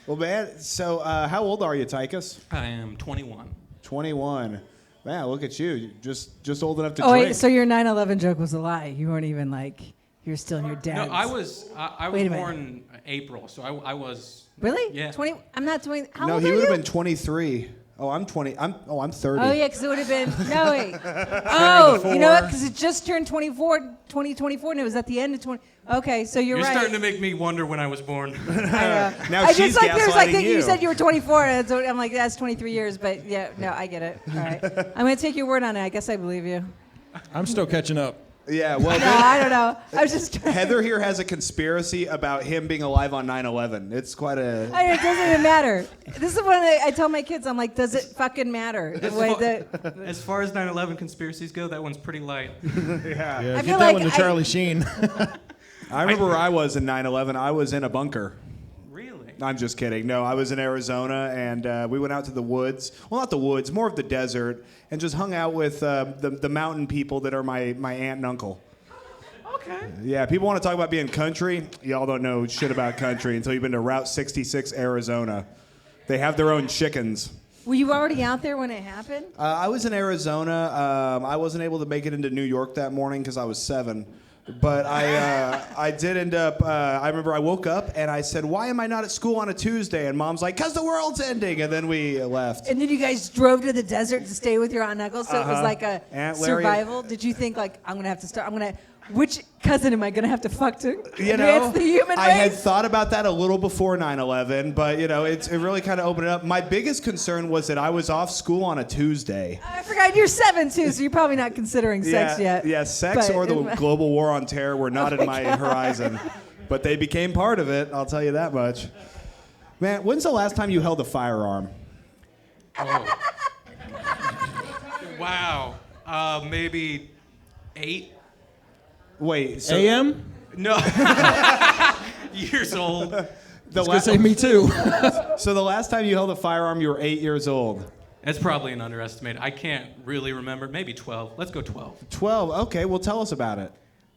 Well, man, so how old are you, Tychus? I am 21. 21. Man, look at you. Just old enough to Oh, drink. wait, so your 9/11 joke was a lie. You weren't even you're still in your dad's. No, I was Wait a minute. born April, so I was. Really? Yeah. 20? I'm not 20. How No, old he are would you? have been 23. Oh, I'm 20. I'm 30. Oh, yeah, because it would have been. No, wait. Oh, you know what? Because it just turned 2024, and it was at the end of 20. Okay, so you're right. starting to make me wonder when I was born. Now I she's just there's gaslighting you said you were 24, and so I'm like, that's 23 years, but yeah, no, I get it. All right. I'm going to take your word on it. I guess I believe you. I'm still catching up. Yeah, well, No, I don't know. I was just. Heather here has a conspiracy about him being alive on 9/11. It's quite a. It doesn't even matter. This is when I tell my kids, I'm like, does it fucking matter? The way that. As far as 9/11 conspiracies go, that one's pretty light. Yeah, I get feel that like one to Charlie Sheen. I remember where I was in 9/11. I was in a bunker. Really? I'm just kidding. No, I was in Arizona, and we went out to the woods. Well, not the woods, more of the desert, and just hung out with the mountain people that are my aunt and uncle. Okay. Yeah, people want to talk about being country. Y'all don't know shit about country until you've been to Route 66, Arizona. They have their own chickens. Were you already out there when it happened? I was in Arizona. I wasn't able to make it into New York that morning because I was 7. But I did end up, I remember I woke up and I said, why am I not at school on a Tuesday? And Mom's like, because the world's ending. And then we left. And then you guys drove to the desert to stay with your Aunt and Uncle, so it was like a Aunt Larry- survival. Did you think, I'm going to have to start, which cousin am I going to have to fuck to You know, advance the human I had race? thought about that a little before 9/11, but it really kind of opened it up. My biggest concern was that I was off school on a Tuesday. I forgot you're 7 too, so you're probably not considering sex yet. Yeah, sex But- or the global war on terror were not in my horizon, but they became part of it. I'll tell you that much. Man, when's the last time you held a firearm? Oh. Wow. Maybe 8 Wait, so AM? No. Years old. I was going to say me too. So the last time you held a firearm, you were 8 years old. That's probably an underestimate. I can't really remember. Maybe 12. Let's go 12. 12. Okay, well, tell us about it.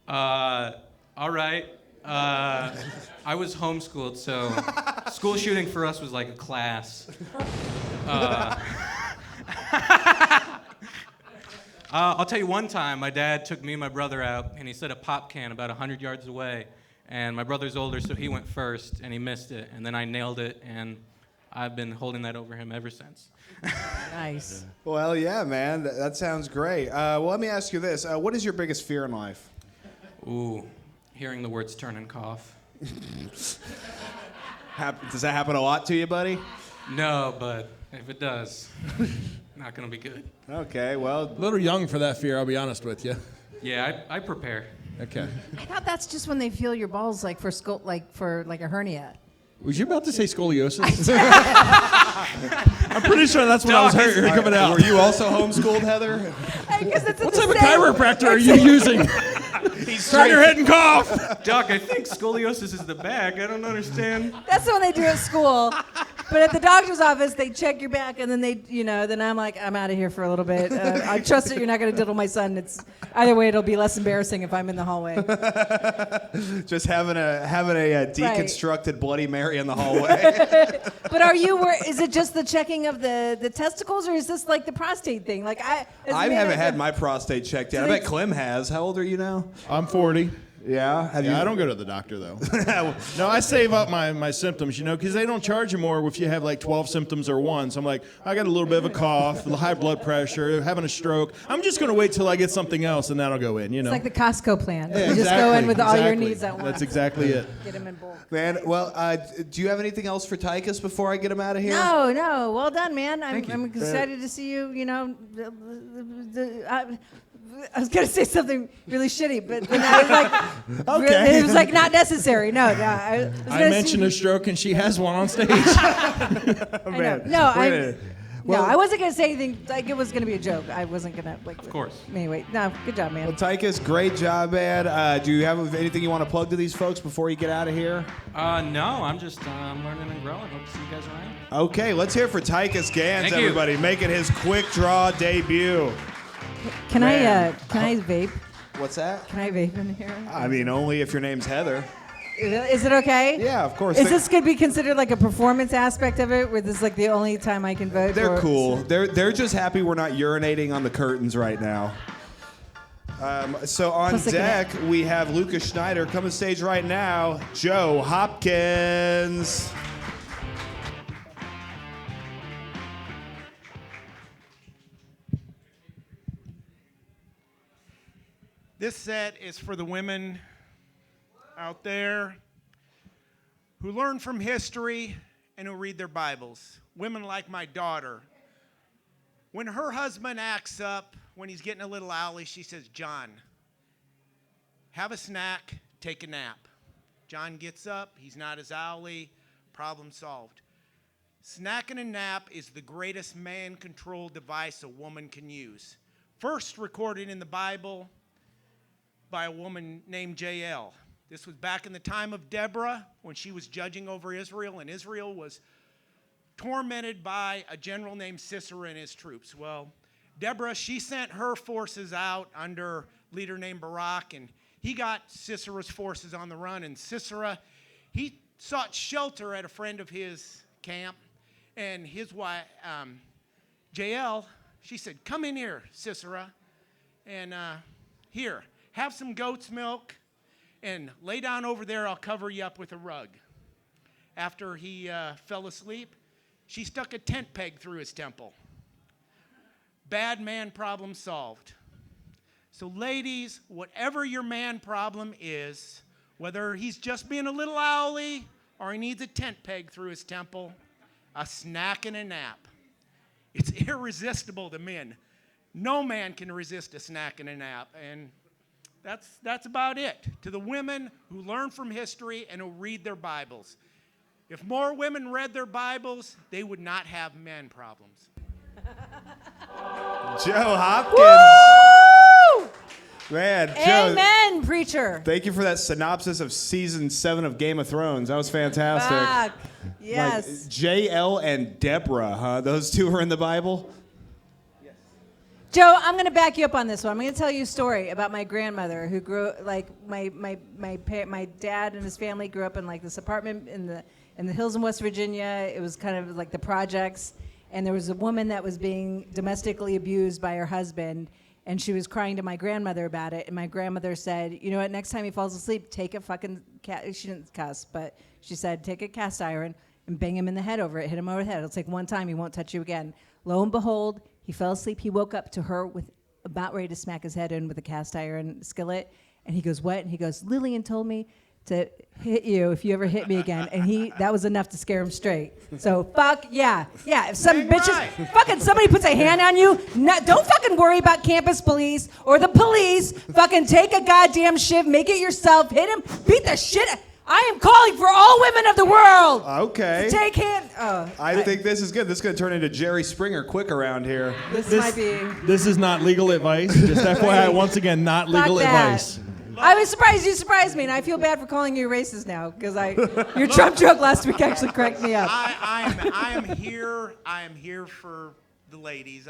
All right. I was homeschooled, so school shooting for us was like a class. I'll tell you one time, my dad took me and my brother out, and he set a pop can about 100 yards away. And my brother's older, so he went first, and he missed it. And then I nailed it, and I've been holding that over him ever since. Nice. Well, yeah, man. That sounds great. Well, let me ask you this. What is your biggest fear in life? Ooh, hearing the words turn and cough. Does that happen a lot to you, buddy? No, but if it does, not gonna be good. Okay, well. A little young for that fear, I'll be honest with you. Yeah, I prepare. Okay. I thought that's just when they feel your balls like for a hernia. Was you about to say scoliosis? I'm pretty sure that's what I was coming out. Were you also homeschooled, Heather? What type of chiropractor are you using? Turn your head and cough. Doc, I think scoliosis is the back. I don't understand. That's the one they do at school. But at the doctor's office, they check your back, and then then I'm like, I'm out of here for a little bit. I trust that you're not going to diddle my son. Either way, it'll be less embarrassing if I'm in the hallway. Just having a deconstructed Bloody Mary in the hallway. But is it just the checking of the testicles, or is this like the prostate thing? Like I haven't had my prostate checked yet. I bet Clem has. How old are you now? I'm 40. Yeah? I don't go to the doctor, though. No, I save up my symptoms, because they don't charge you more if you have like 12 symptoms or one. So I'm like, I got a little bit of a cough, high blood pressure, having a stroke. I'm just going to wait till I get something else, and that'll go in, It's like the Costco plan. Yeah, you just go in with all your needs at once. That's exactly it. Get them in bulk. Man, well, do you have anything else for Tychus before I get him out of here? No. Well done, man. I'm Thank you. excited to see you, I was gonna say something really shitty, but then I was like, okay. It was like not necessary. No, I mentioned a stroke, and she has one on stage. I wasn't gonna say anything. Like it was gonna be a joke. I wasn't gonna like. Of course. Anyway, no, good job, man. Well, Tychus, great job, man. Do you have anything you want to plug to these folks before you get out of here? No, I'm just learning and growing. Hope to see you guys around. Okay, let's hear for Tychus Gans, Thank you. everybody, making his Quik Draw debut. Can I vape? What's that? Can I vape in here? I mean, only if your name's Heather. Is it okay? Yeah, of course. Is this could be considered like a performance aspect of it, where this is like the only time I can vote? They're cool. They're just happy we're not urinating on the curtains right now. So on deck, we have Lucas Schneider. Coming stage right now, Joe Hopkins. This set is for the women out there who learn from history and who read their Bibles. Women like my daughter. When her husband acts up, when he's getting a little owly, she says, John, have a snack, take a nap. John gets up, he's not as owly, problem solved. Snacking a nap is the greatest man-controlled device a woman can use. First recorded in the Bible by a woman named Jael. This was back in the time of Deborah when she was judging over Israel, and Israel was tormented by a general named Sisera and his troops. Well, Deborah, she sent her forces out under a leader named Barak, and he got Sisera's forces on the run. And Sisera, he sought shelter at a friend of his camp, and his wife, Jael, she said, come in here, Sisera, and here, have some goat's milk, and lay down over there. I'll cover you up with a rug. After he fell asleep, she stuck a tent peg through his temple. Bad man problem solved. So ladies, whatever your man problem is, whether he's just being a little owly or he needs a tent peg through his temple, a snack and a nap, it's irresistible to men. No man can resist a snack and a nap. And that's about it. To the women who learn from history and who read their Bibles. If more women read their Bibles, they would not have men problems. Joe Hopkins. Woo! Man, Joe. Amen, preacher. Thank you for that synopsis of season 7 of Game of Thrones. That was fantastic. Fuck. Yes. Like Jael and Deborah, huh? Those two are in the Bible? Joe, I'm going to back you up on this one. I'm going to tell you a story about my grandmother who grew like my dad and his family grew up in like this apartment in the hills in West Virginia. It was kind of like the projects, and there was a woman that was being domestically abused by her husband, and she was crying to my grandmother about it, and my grandmother said, you know what, next time he falls asleep, take a fucking she didn't cuss, but she said, take a cast iron and bang him in the head over it, hit him over the head. It'll take one time, he won't touch you again. Lo and behold, he fell asleep. He woke up to her with about ready to smack his head in with a cast iron skillet. And he goes, what? And he goes, Lillian told me to hit you if you ever hit me again. And that was enough to scare him straight. So fuck yeah. Yeah, if some bitches, fucking somebody puts a hand on you, don't fucking worry about campus police or the police. Fucking take a goddamn shiv, make it yourself, hit him, beat the shit out. I am calling for all women of the world. Okay. To take hand. I think this is good. This is going to turn into Jerry Springer quick around here. This might be. This is not legal advice. Just FYI, once again, not legal advice. I was surprised you surprised me, and I feel bad for calling you racist now because your Trump joke last week actually cracked me up. I am here for the ladies.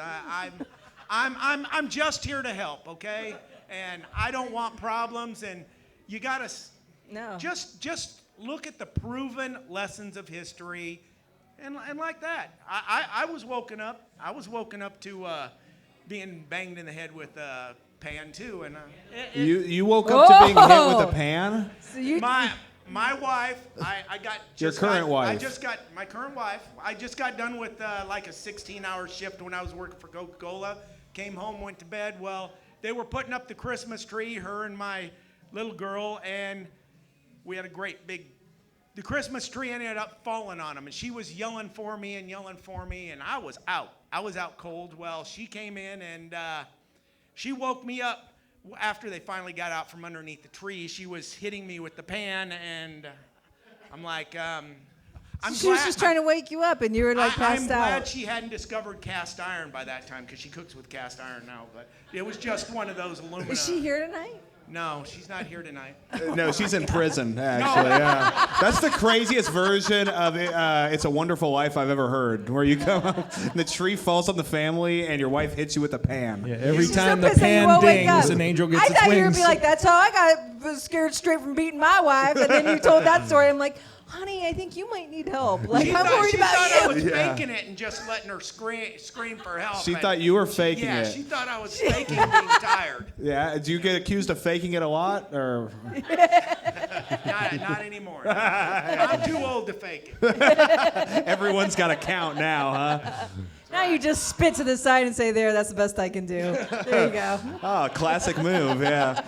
I'm just here to help, okay? And I don't want problems, and you gotta. No. Just look at the proven lessons of history, and like that. I was woken up. I was woken up to being banged in the head with a pan too, and you woke up to being hit with a pan. So my wife. I got your current wife. I just got my current wife. I just got done with like a 16-hour shift when I was working for Coca-Cola. Came home, went to bed. Well, they were putting up the Christmas tree. Her and my little girl and. We had a great big, the Christmas tree ended up falling on him, and she was yelling for me, and I was out. I was out cold. Well, she came in, and she woke me up after they finally got out from underneath the tree. She was hitting me with the pan, and I'm like, she was just trying to wake you up, and you were like passed out. I'm glad she hadn't discovered cast iron by that time, because she cooks with cast iron now, but it was just one of those aluminum. Is she here tonight? No, she's not here tonight. No, she's in prison, actually. Yeah. That's the craziest version of It's a Wonderful Life I've ever heard, where you come up, and the tree falls on the family, and your wife hits you with a pan. Yeah, every time the pan dings, an angel gets its wings. I thought you were going to be like, that's how I got scared straight from beating my wife, and then you told that story. I'm like, honey, I think you might need help. Like, I'm worried about you. She thought I was faking it and just letting her scream for help. She thought you were faking it. Yeah, she thought I was faking being tired. Yeah, do you get accused of faking it a lot, or? Not anymore. I'm too old to fake it. Everyone's got a count now, huh? Now you just spit to the side and say, there, that's the best I can do. There you go. Oh, classic move, yeah.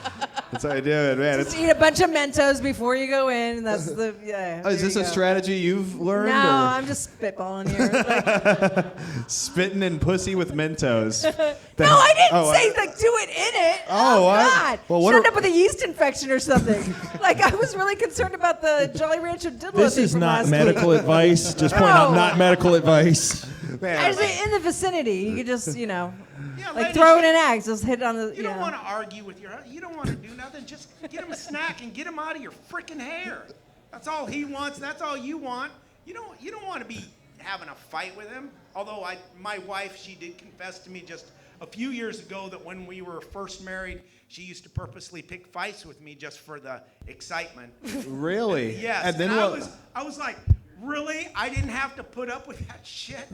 That's how I do it, man. Just eat a bunch of Mentos before you go in. And that's the, yeah. Oh, is this a strategy you've learned? No, I'm just spitballing here. Like, spitting in pussy with Mentos. No, I didn't say, like, do it in it. Oh, God. Well, Shut up with a yeast infection or something. Like, I was really concerned about the Jolly Rancher Diddler. This is not medical advice. Just point out, not medical advice. I say in the vicinity. You could just, Yeah, like ladies, throw in an axe. Just hit it on the. You don't want to argue with your husband. You don't want to do nothing. Just get him a snack and get him out of your freaking hair. That's all he wants. That's all you want. You don't want to be having a fight with him. Although my wife, she did confess to me just a few years ago that when we were first married, she used to purposely pick fights with me just for the excitement. Really? Yes. And then I was like, really? I didn't have to put up with that shit?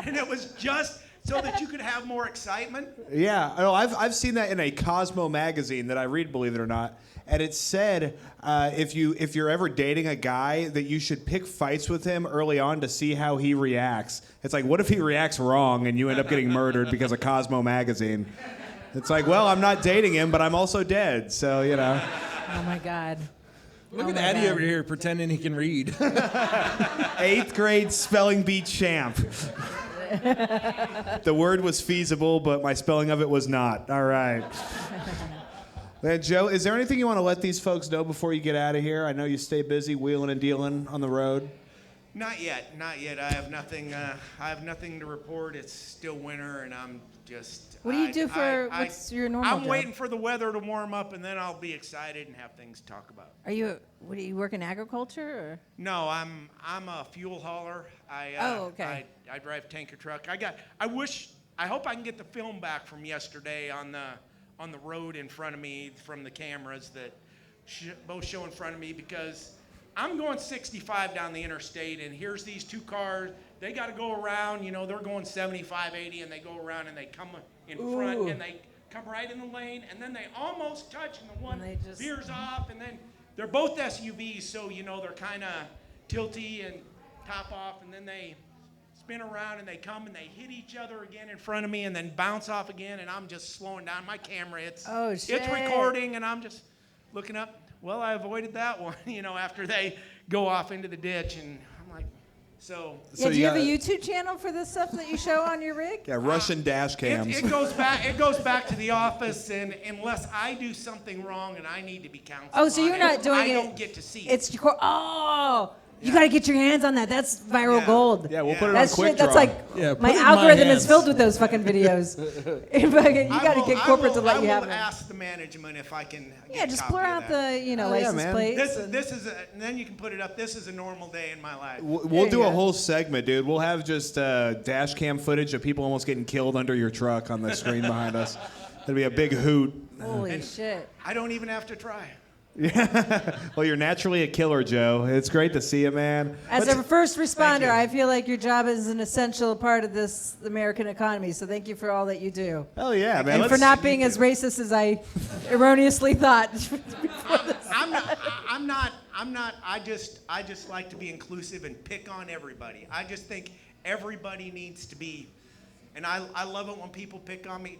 And it was just so that you could have more excitement? Yeah. No, I've seen that in a Cosmo magazine that I read, believe it or not. And it said if you're ever dating a guy, that you should pick fights with him early on to see how he reacts. It's like, what if he reacts wrong and you end up getting murdered because of Cosmo magazine? It's like, well, I'm not dating him, but I'm also dead. So, Oh, my God. Look at Addy over here pretending he can read. 8th grade spelling bee champ. The word was feasible, but my spelling of it was not. All right. Joe, is there anything you want to let these folks know before you get out of here? I know you stay busy wheeling and dealing on the road. Not yet. I have nothing to report. It's still winter, and I'm just. What do you do for? What's your normal job? I'm waiting for the weather to warm up, and then I'll be excited and have things to talk about. Do you work in agriculture? Or? No, I'm a fuel hauler. Okay. I drive tanker truck. I I hope I can get the film back from yesterday on the road in front of me from the cameras that both show in front of me, because I'm going 65 down the interstate, and here's these two cars. They got to go around, they're going 75, 80, and they go around and they come in front and they come right in the lane, and then they almost touch, and the one veers off, and then they're both SUVs, so they're kind of tilty and top off, and then they spin around and they come and they hit each other again in front of me and then bounce off again, and I'm just slowing down my camera. It's recording, and I'm just looking up. Well, I avoided that one, after they go off into the ditch, and I'm like, so. Yeah, do you have a YouTube channel for this stuff that you show on your rig? Yeah, Russian dash cams. It goes back to the office, and unless I do something wrong and I need to be counseled. Oh, so you're not doing it. I don't get to see it. It's you got to get your hands on that. That's viral gold. Yeah, we'll put it that's on Quik Draw. That's like my algorithm is filled with those fucking videos. You got to get corporate to let you have I will them. ask the management if I can. Yeah, just blur out the license plates. This is, and then you can put it up. This is a normal day in my life. We'll do a whole segment, dude. We'll have just dash cam footage of people almost getting killed under your truck on the screen behind us. It'll be a big hoot. Holy shit! I don't even have to try. Yeah. Well, you're naturally a killer, Joe. It's great to see you, man. As a first responder, I feel like your job is an essential part of this American economy. So thank you for all that you do. Hell yeah, man. And for not being as racist as I erroneously thought. I'm not. I just like to be inclusive and pick on everybody. I just think everybody needs to be, and I love it when people pick on me.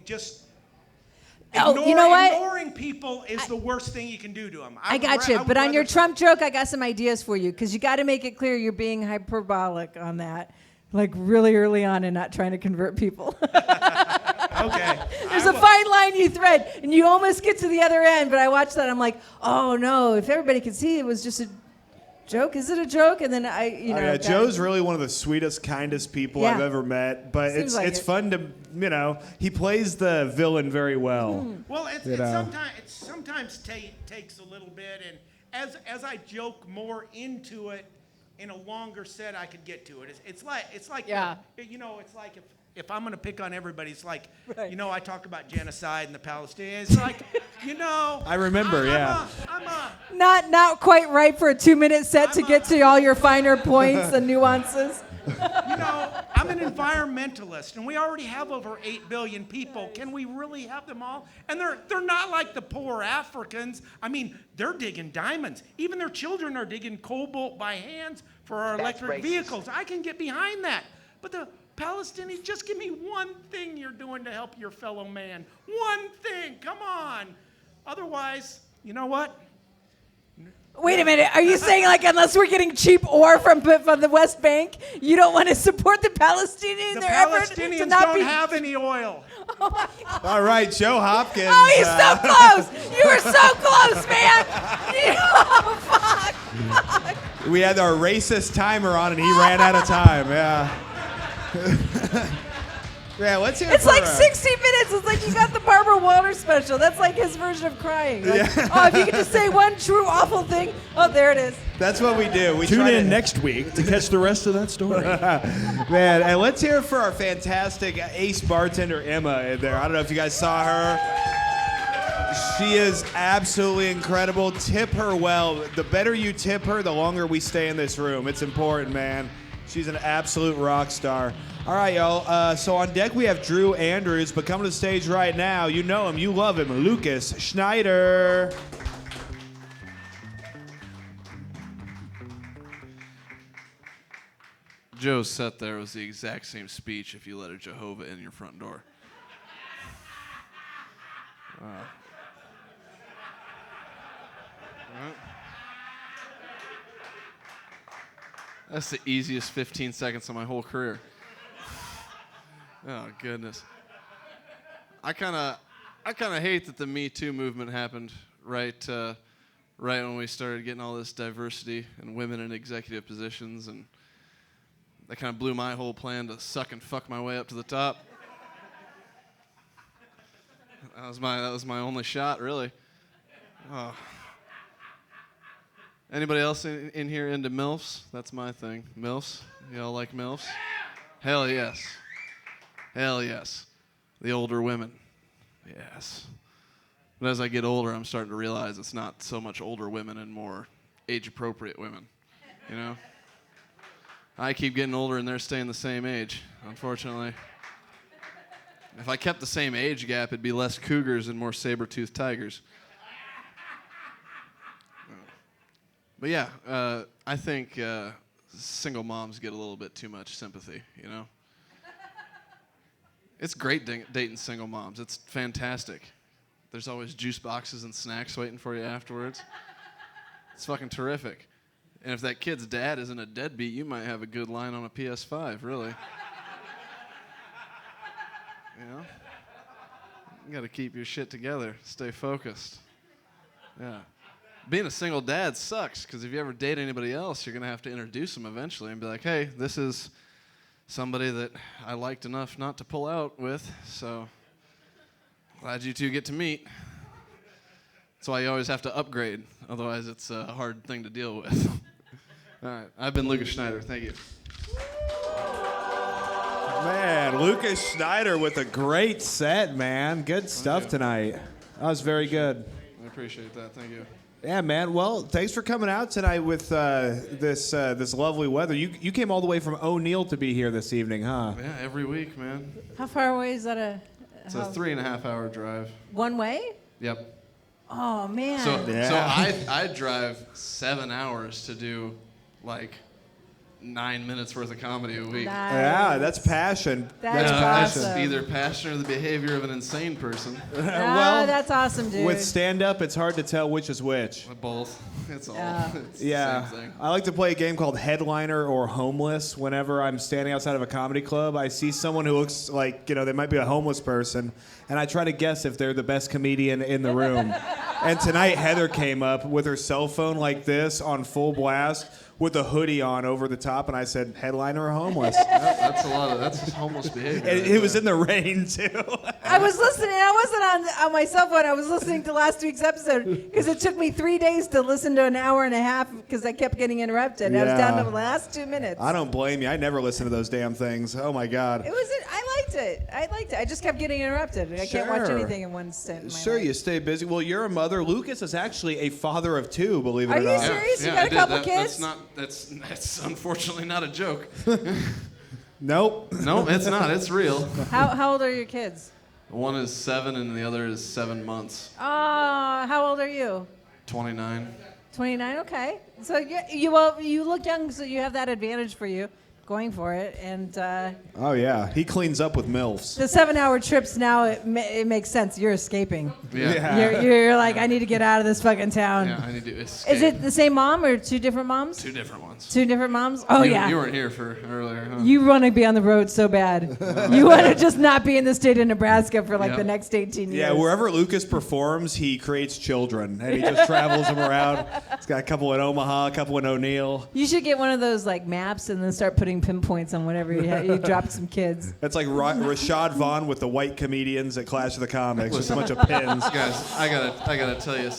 You know what? Ignoring people is the worst thing you can do to them. I got you. But on your Trump joke, I got some ideas for you, because you got to make it clear you're being hyperbolic on that, like really early on, and not trying to convert people. Okay. There's a fine line you thread, and you almost get to the other end. But I watched that, I'm like, oh no! If everybody could see, it was just a joke. Is it a joke? And then Joe's really one of the sweetest, kindest people I've ever met. But it's fun to, he plays the villain very well. Well, it sometimes takes a little bit, and as I joke more into it in a longer set, I could get to it. It's like it's like if I'm gonna pick on everybody, it's like I talk about genocide and the Palestinians. It's like I remember, I'm not quite right for a 2-minute set to get to all your finer points and nuances. I'm an environmentalist, and we already have over 8 billion people. Can we really have them all? And they're not like the poor Africans. I mean, they're digging diamonds. Even their children are digging cobalt by hands for our electric vehicles. I can get behind that. But the Palestinians, just give me one thing you're doing to help your fellow man. One thing. Come on. Otherwise, you know what? Wait a minute. Are you saying, like, unless we're getting cheap ore from the West Bank, you don't want to support the Palestinians? The Palestinians don't have any oil. Oh my God. All right, Joe Hopkins. Oh, he's so close. You were so close, man. Oh, fuck. We had our racist timer on, and he ran out of time. Yeah. Yeah, let's hear It's like 60 minutes. It's like you got the Barbara Walters special. That's like his version of crying. Like, oh, if you could just say one true awful thing. Oh, there it is. That's what we do. We Tune in next week to catch the rest of that story. Man, and let's hear it for our fantastic ace bartender, Emma, in there. I don't know if you guys saw her. She is absolutely incredible. Tip her well. The better you tip her, the longer we stay in this room. It's important, man. She's an absolute rock star. All right, y'all. So on deck we have Drew Andrews, but coming to the stage right now, you know him, you love him, Lucas Schneider. Joe's set there was the exact same speech if you let a Jehovah in your front door. That's the easiest 15 seconds of my whole career. Oh, goodness. I kind of hate that the Me Too movement happened right when we started getting all this diversity and women in executive positions, and that kind of blew my whole plan to suck and fuck my way up to the top. That was my only shot, really. Oh. Anybody else in here into MILFs? That's my thing. MILFs? Y'all like MILFs? Hell yes. Hell yes. The older women. Yes. But as I get older, I'm starting to realize it's not so much older women and more age-appropriate women, you know? I keep getting older and they're staying the same age, unfortunately. If I kept the same age gap, it'd be less cougars and more saber-toothed tigers. But yeah, I think single moms get a little bit too much sympathy, you know? It's great dating single moms. It's fantastic. There's always juice boxes and snacks waiting for you afterwards. It's fucking terrific. And if that kid's dad isn't a deadbeat, you might have a good line on a PS5, really. You know? You gotta keep your shit together. Stay focused. Yeah. Being a single dad sucks, because if you ever date anybody else, you're gonna have to introduce them eventually and be like, hey, this is somebody that I liked enough not to pull out with, so glad you two get to meet. That's why you always have to upgrade, otherwise it's a hard thing to deal with. All right, I've been Lucas Schneider. Thank you. Man, Lucas Schneider with a great set, man. Good stuff tonight. That was very good. I appreciate that. Thank you. Yeah, man. Well, thanks for coming out tonight with this lovely weather. You came all the way from O'Neill to be here this evening, huh? Yeah, every week, man. How far away is that? It's a 3.5-hour drive. One way? Yep. Oh man. So I drive 7 hours to do like 9 minutes worth of comedy a week. Nice. Yeah, that's passion. That's That's awesome. either passion or the behavior of an insane person. Well, that's awesome, dude. With stand-up, it's hard to tell which is which. Both. It's all. Yeah. It's Yeah, the same thing. I like to play a game called Headliner or Homeless. Whenever I'm standing outside of a comedy club, I see someone who looks like, you know, they might be a homeless person, and I try to guess if they're the best comedian in the room. And tonight, Heather came up with her cell phone like this on full blast with a hoodie on over the top, and I said, Headliner or Homeless? That's just homeless behavior. And it was in the rain, too. I was listening. I wasn't on my cell phone. I was listening to last week's episode because it took me 3 days to listen to an hour and a half because I kept getting interrupted. I was down to the last 2 minutes. I don't blame you. I never listen to those damn things. Oh, my God. I liked it. I just kept getting interrupted. I can't watch anything in one stint. Sure, you stay busy. Well, you're a mother. Lucas is actually a father of 2, believe it Are or you not. serious? Yeah, You got I a did. couple kids? That's unfortunately not a joke. Nope. No, it's not. It's real. How old are your kids? One is 7 and the other is 7 months. How old are you? 29. 29. Okay. So you look young, so you have that advantage for you, going for it. And Oh, yeah. He cleans up with MILFs. the 7-hour trips now, it makes sense. You're escaping. Yeah. You're like, I need to get out of this fucking town. Yeah, I need to escape. Is it the same mom or 2 different moms? 2 different ones. 2 different moms? Oh, yeah. You weren't here for earlier, huh? You want to be on the road so bad. You want to just not be in the state of Nebraska for like Yep. the next 18 years. Yeah, wherever Lucas performs, he creates children, and he just travels them around. He's got a couple in Omaha, a couple in O'Neill. You should get one of those like maps and then start putting pinpoints on whatever you drop some kids. That's like Rashod Vaughn with the white comedians at Clash of the Comics. Just a bunch of pins. Guys, I gotta tell you,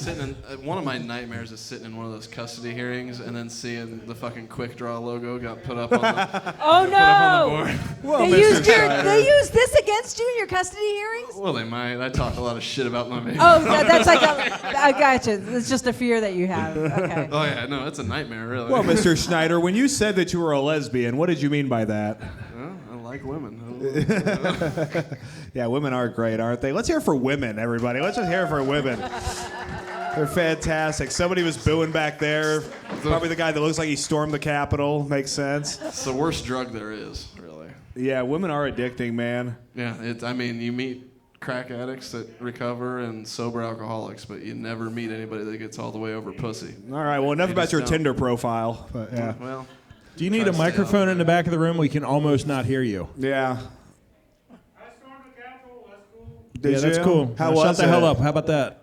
one of my nightmares is sitting in one of those custody hearings and then seeing the fucking Quik Draw logo got put up on the. Oh put up on the no! board. Well, They Mr. used Schneider. they used this against you in your custody hearings? Well, they might. I talk a lot of shit about my baby. Oh, that's like I gotcha. It's just a fear that you have. Okay. Oh yeah, no, it's a nightmare, really. Well, Mr. Schneider, when you said that you were a lesbian, what did you mean by that? Well, I like women. Yeah, women are great, aren't they? Let's hear for women, everybody. Let's just hear for women. They're fantastic. Somebody was booing back there. Probably the guy that looks like he stormed the Capitol. Makes sense. It's the worst drug there is, really. Yeah, women are addicting, man. Yeah, you meet crack addicts that recover and sober alcoholics, but you never meet anybody that gets all the way over pussy. All right, well, enough They about just your don't. Tinder profile. But, yeah. Well, Do you need Try a to stay microphone out in the back of the room? We can almost not hear you. Yeah. Yeah, that's you? cool. How Now was shut the it? hell up. How about that?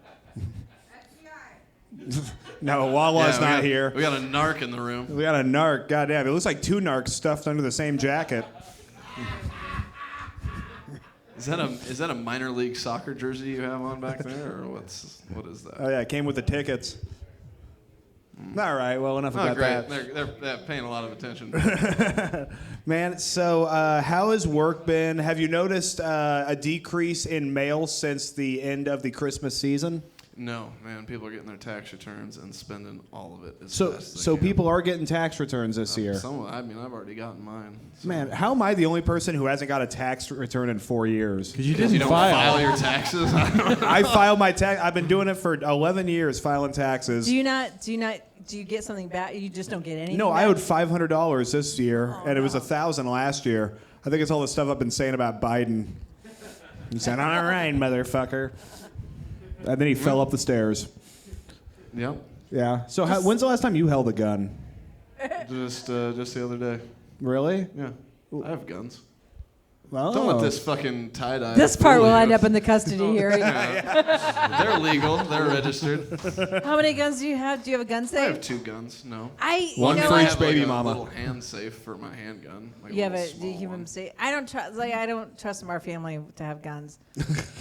No, Wawa's we not got- here. We got a narc in the room. We got a narc. Goddamn, it looks like 2 narcs stuffed under the same jacket. Is that a minor league soccer jersey you have on back there, or what is that? Oh yeah, it came with the tickets. All right, well, enough Oh, about great. that. They're paying a lot of attention. Man, so how has work been? Have you noticed a decrease in mail since the end of the Christmas season? No, man, people are getting their tax returns and spending all of it. As So, fast as so they can. people are getting tax returns this year. I've already gotten mine. So. Man, how am I the only person who hasn't got a tax return in 4 years? Because you You didn't don't file. file your taxes. I filed my tax. I've been doing it for 11 years, filing taxes. Do you get something back? You just don't get anything. No, back? I owed $500 this year, Oh, and it was no. $1,000 last year. I think it's all the stuff I've been saying about Biden. He said, "All right, motherfucker," and then he fell up the stairs. Yep. Yeah. So, when's the last time you held a gun? Just the other day. Really? Yeah. I have guns. Oh. Don't let this fucking tie-dye. This part fool will you. end up in the custody hearing. They're legal. They're registered. How many guns do you have? Do you have a gun I safe? have 2 guns. No. One you know for what? each baby like mama. A little hand safe for my handgun. Like You have little it. Do you small keep one. them safe? I don't trust. I don't trust our family to have guns.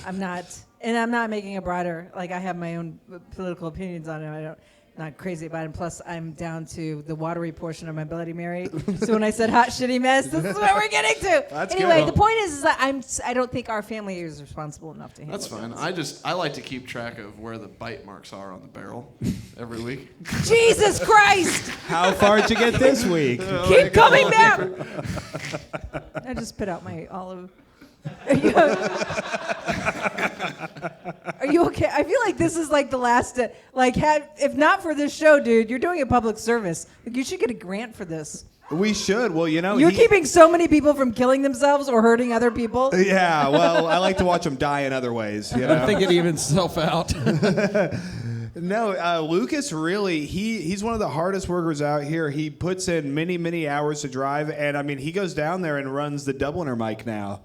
I'm not making a broader. Like I have my own political opinions on it. Not crazy about it. Plus, I'm down to the watery portion of my Bloody Mary. So when I said hot shitty mess, this is what we're getting to. That's anyway, good. the point is that I don't think our family is responsible enough to handle. That's fine. guns. I like to keep track of where the bite marks are on the barrel every week. Jesus Christ! How far'd you get this week? Keep coming back. I just spit out my olive. Are you okay? I feel like this is like the last. If not for this show, dude, you're doing a public service. Like, you should get a grant for this. We should. Well, you know. You're keeping so many people from killing themselves or hurting other people. Yeah. Well, I like to watch them die in other ways. You I know? think it evens itself out. No, Lucas really, he's one of the hardest workers out here. He puts in many, many hours to drive, and I mean, he goes down there and runs the Dubliner mic now.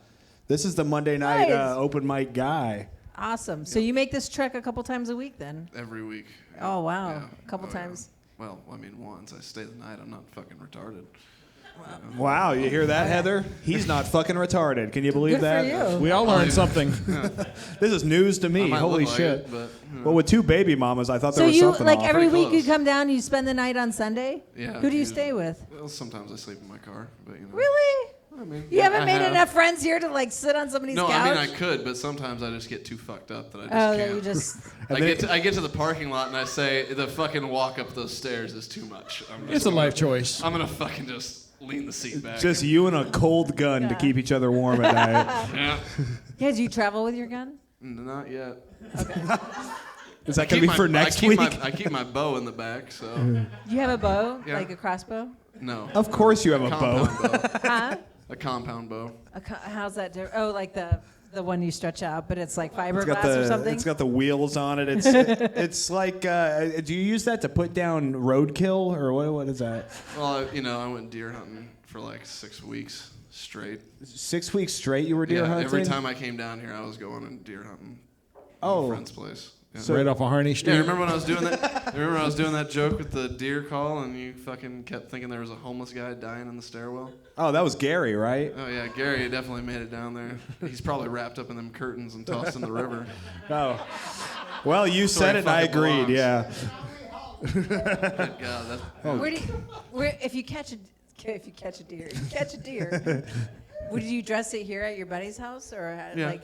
This is the Monday night Nice. open mic guy. Awesome. So you make this trek a couple times a week then? Every week. Oh, wow. Yeah. A couple Oh, times. Yeah. Well, I mean, once I stay the night, I'm not fucking retarded. Wow, you hear that, Heather? He's not fucking retarded. Can you believe Good that? for you. We all learned something. This is news to I me. might Holy look like shit. it, but, you know. Well, with 2 baby mamas, I thought So there was you something like off. every Pretty week you close. come down, you spend the night on Sunday? Yeah. Who do you usually. stay with? Well, sometimes I sleep in my car, but you know. Really? I mean, You yeah, haven't I made have. enough friends here to like sit on somebody's No, couch? I mean I could, but sometimes I just get too fucked up that I just Oh, can't. that you just. I get to the parking lot and I say the fucking walk up those stairs is too much. It's a life choice. I'm gonna fucking just lean the seat back. Just you and a cold gun to keep each other warm at night. Yeah. Yeah, do you travel with your gun? Not yet. Is that going to be for next week? I keep my bow in the back, so You have a bow? Yeah. Like a crossbow? no. Of course you have a bow. Compound bow. Huh? A compound bow. How's that different? Oh, like the one you stretch out, but it's like It's fiberglass got or something? it's got the wheels on it. It's like, do you use that to put down roadkill or what is that? Well, I went deer hunting for like 6 weeks straight. 6 weeks straight you were deer Yeah, hunting? every time I came down here, I was going and deer hunting. Oh. At a friend's place. Yeah. Right off of Harney Street. Yeah, remember when I was doing that? Remember when I was doing that joke with the deer call, and you fucking kept thinking there was a homeless guy dying in the stairwell? Oh, that was Gary, right? Oh yeah, Gary definitely made it down there. He's probably wrapped up in them curtains and tossed in the river. Oh. Well, you That's where said he it and I fucking agreed, belongs. yeah. Good God, If you catch a deer, would you dress it here at your buddy's house or Yeah. like?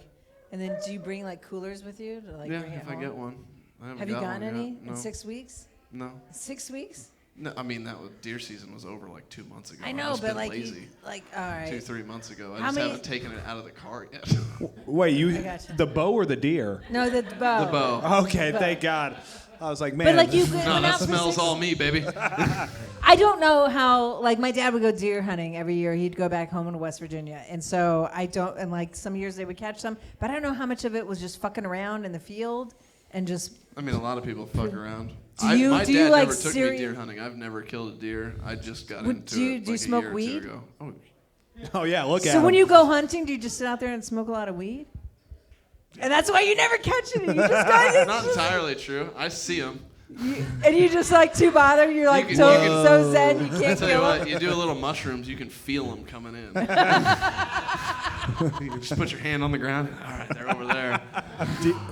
And then do you bring like coolers with you to like yeah, bring it if I home? get one. I haven't Have you got gotten one any yet. No. in 6 weeks? No. 6 weeks? No, I mean deer season was over like 2 months ago. I I've know, just but been like, lazy. all right. 2-3 months ago. I How just many- haven't taken it out of the car yet. Wait, I gotcha. the bow or the deer? No, the bow. The bow. Okay, Bow. thank God. I was like, man. But like you No, went that out for smells 6 all me, baby. I don't know how, like, my dad would go deer hunting every year. He'd go back home in West Virginia. And so and like some years they would catch some, but I don't know how much of it was just fucking around in the field and just. I mean, a lot of people fuck around. Do you- my do you, dad like, never took me seri- deer hunting. I've never killed a deer. I just got Would- into do you- it do you like smoke a year or weed? two ago. Oh, Oh, yeah, look at So him. when you go hunting, do you just sit out there and smoke a lot of weed? And that's why you never catch it. You just guys. not entirely true. I see them. And you just like too bothered. You're like so zen. You I can't tell you kill what, them. you do a little mushrooms, you can feel them coming in. You just put your hand on the ground. All right, they're over there.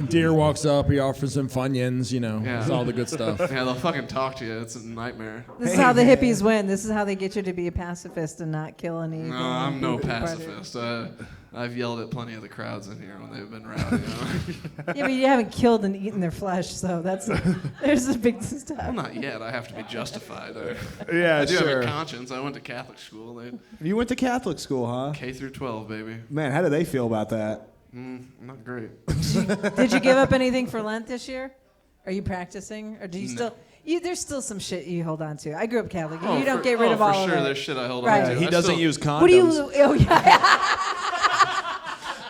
Deer walks up, he offers them Funyuns, Yeah. it's all the good stuff. Yeah, they'll fucking talk to you. It's a nightmare. This is how the hippies win. This is how they get you to be a pacifist and not kill any. No, I'm no pacifist. I've yelled at plenty of the crowds in here when they've been rowdy. Yeah, but you haven't killed and eaten their flesh, so there's a big step. Well, not yet. I have to be justified. Yeah, I do sure. have a conscience. I went to Catholic school. You went to Catholic school, huh? K through 12, baby. Man, how do they feel about that? Not great. Did you give up anything for Lent this year? Are you practicing, or do you still? There's still some shit you hold on to. I grew up Catholic. You don't get rid of all for of sure, it. there's shit I hold Right. on to. He doesn't use condoms. What do you? Oh yeah.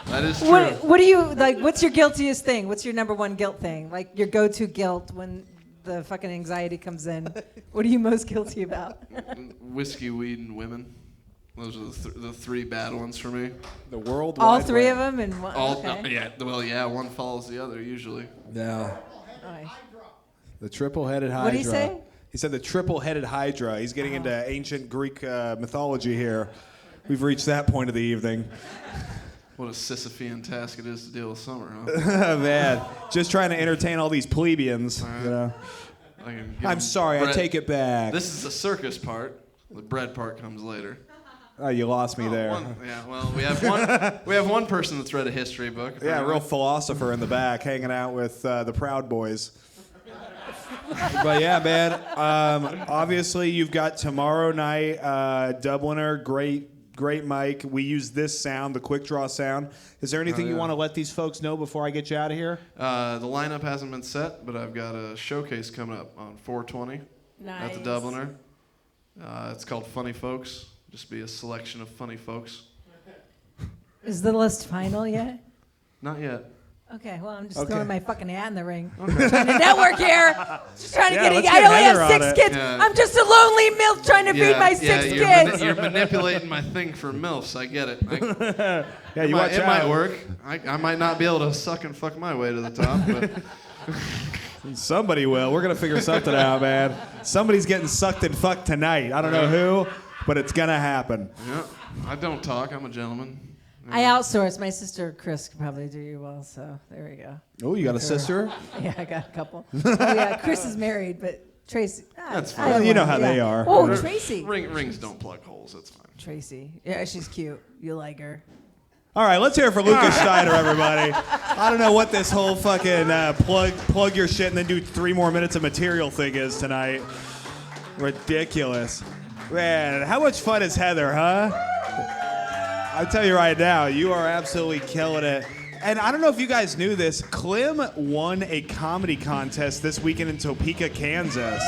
That is true. What do you like? What's your guiltiest thing? What's your number one guilt thing? Like your go-to guilt when the fucking anxiety comes in. What are you most guilty about? Whiskey, weed, and women. Those are the three bad ones for me. The world. All three of them in one. All Okay. yeah. Well, yeah. One follows the other usually. Yeah. Alright. The triple-headed hydra. What'd he say? He said the triple-headed hydra. He's getting into ancient Greek mythology here. We've reached that point of the evening. What a Sisyphean task it is to deal with summer, huh? Man, just trying to entertain all these plebeians. Right. You know. I'm sorry, I take it back. This is the circus part. The bread part comes later. Oh, you lost me there. Yeah, well, we have one person that's read a history book. Yeah, apparently. real philosopher in the back, hanging out with the Proud Boys. But yeah, man. Obviously, you've got tomorrow night, Dubliner, great mic. We use this sound, the Quik Draw sound. Is there anything you want to let these folks know before I get you out of here? The lineup hasn't been set, but I've got a showcase coming up on 420 at the Dubliner. It's called Funny Folks. Just be a selection of funny folks. Is the list final yet? Not yet. Okay, well, I'm just throwing my fucking hat in the ring. Okay. Trying to network here. Just trying to get let's I get only Heather have on 6 it. kids. Yeah. I'm just a lonely MILF trying to feed my 6 kids. You're manipulating my thing for MILFs. I get it. Yeah, you watch it out. might work. I might not be able to suck and fuck my way to the top, but Somebody will. We're going to figure something out, man. Somebody's getting sucked and fucked tonight. I don't know who, but it's going to happen. yeah, I don't talk. I'm a gentleman. I outsource. My sister Chris could probably do you well, so there we go. Oh, you got a sister? Yeah, I got a couple. Oh yeah, Chris is married, but Tracy. That's I fine. have You know one, how they are. Oh, Tracy. Rings don't plug holes. That's fine. Tracy. Yeah, she's cute. You like her. All right, let's hear it for Lucas Steiner, everybody. I don't know what this whole fucking plug your shit and then do 3 more minutes of material thing is tonight. Ridiculous. Man, how much fun is Heather, huh? I tell you right now, you are absolutely killing it. And I don't know if you guys knew this, Clem won a comedy contest this weekend in Topeka, Kansas.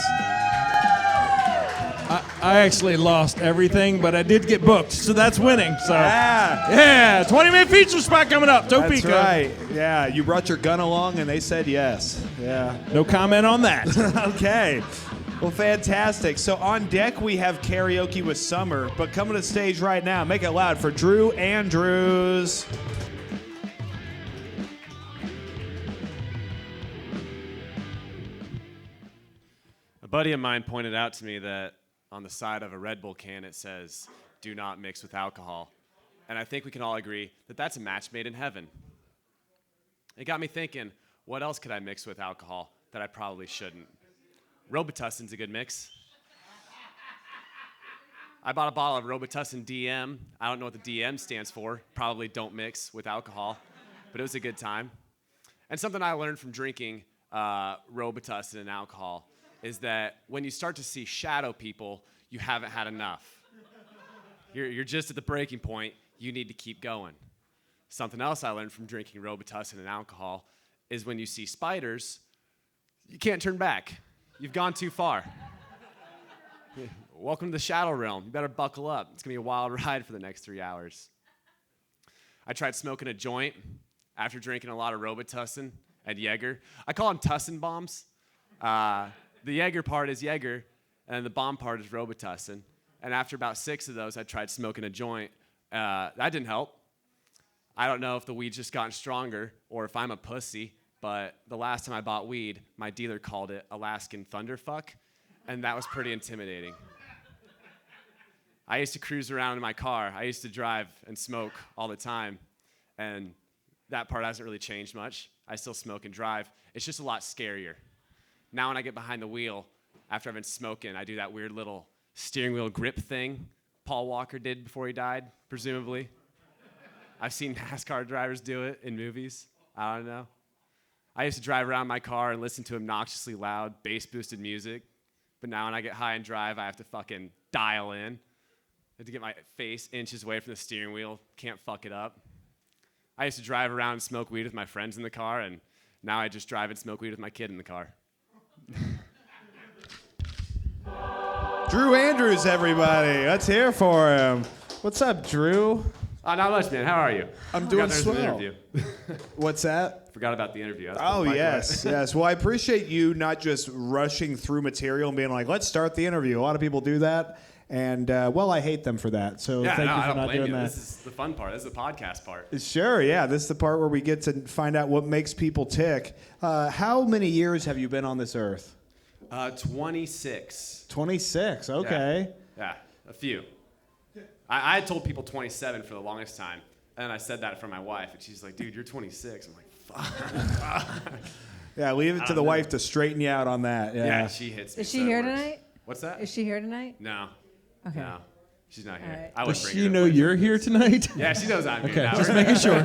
I actually lost everything, but I did get booked, so that's winning. So Yeah. 20-minute feature spot coming up, Topeka. That's right. Yeah, you brought your gun along and they said yes. Yeah. No comment on that. Okay. Well, fantastic. So on deck, we have karaoke with Summer, but coming to the stage right now, make it loud for Drew Andrews. A buddy of mine pointed out to me that on the side of a Red Bull can it says, "Do not mix with alcohol." And I think we can all agree that that's a match made in heaven. It got me thinking, what else could I mix with alcohol that I probably shouldn't? Robitussin's a good mix. I bought a bottle of Robitussin DM. I don't know what the DM stands for. Probably don't mix with alcohol. But it was a good time. And something I learned from drinking Robitussin and alcohol is that when you start to see shadow people, you haven't had enough. You're just at the breaking point. You need to keep going. Something else I learned from drinking Robitussin and alcohol is when you see spiders, you can't turn back. You've gone too far. Welcome to the shadow realm. You better buckle up. It's going to be a wild ride for the next 3 hours. I tried smoking a joint after drinking a lot of Robitussin and Jaeger. I call them Tussin bombs. The Jaeger part is Jaeger, and the bomb part is Robitussin. And after about 6 of those, I tried smoking a joint. That didn't help. I don't know if the weed's just gotten stronger or if I'm a pussy, But the last time I bought weed, my dealer called it Alaskan Thunderfuck, and that was pretty intimidating. I used to cruise around in my car. I used to drive and smoke all the time, and that part hasn't really changed much. I still smoke and drive. It's just a lot scarier. Now when I get behind the wheel, after I've been smoking, I do that weird little steering wheel grip thing Paul Walker did before he died, presumably. I've seen NASCAR drivers do it in movies. I don't know. I used to drive around my car and listen to obnoxiously loud, bass-boosted music. But now when I get high and drive, I have to fucking dial in. I have to get my face inches away from the steering wheel. Can't fuck it up. I used to drive around and smoke weed with my friends in the car, and now I just drive and smoke weed with my kid in the car. Drew Andrews, everybody. Let's hear for him. What's up, Drew? Not much, man. How are you? I'm doing There's swell. an interview. What's that? Forgot about the interview. Oh, yes, yes. Well, I appreciate you not just rushing through material and being like, let's start the interview. A lot of people do that. And, well, I hate them for that. So Yeah, thank no, you I for don't not blame doing you. that. This is the fun part. This is the podcast part. Sure, yeah. This is the part where we get to find out what makes people tick. How many years have you been on this earth? 26. 26, okay. Yeah, a few. I had told people 27 for the longest time. And I said that for my wife. And she's like, dude, you're 26. I'm like, fuck. Yeah, leave it to the wife to straighten you out on that. Yeah, she hits me. Is she so it here works. tonight? What's that? Is she here tonight? No. Okay. No. She's not here. All right. I would Does bring she her know to play. you're here tonight? Yeah, she knows I'm here Okay, now. just making sure.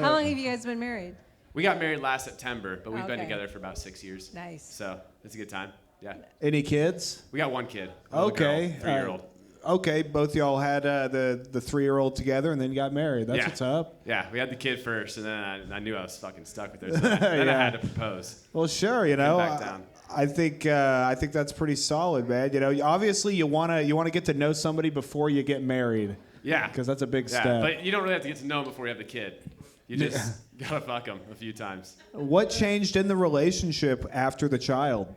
How long have you guys been married? We got married last September, but we've been Okay. together for about 6 years. Nice. So it's a good time. Yeah. Any kids? We got one kid. A little Okay. Girl, 3-year-old. Okay, both y'all had the 3-year-old together and then got married. That's Yeah. what's up. Yeah, we had the kid first, and then I knew I was fucking stuck with her. So then I Yeah. had to propose. Well, sure, you know. back down. I think that's pretty solid, man. You know, obviously you wanna get to know somebody before you get married. Yeah. Because that's a big Yeah, step. but you don't really have to get to know him before you have the kid. You just gotta fuck him a few times. What changed in the relationship after the child?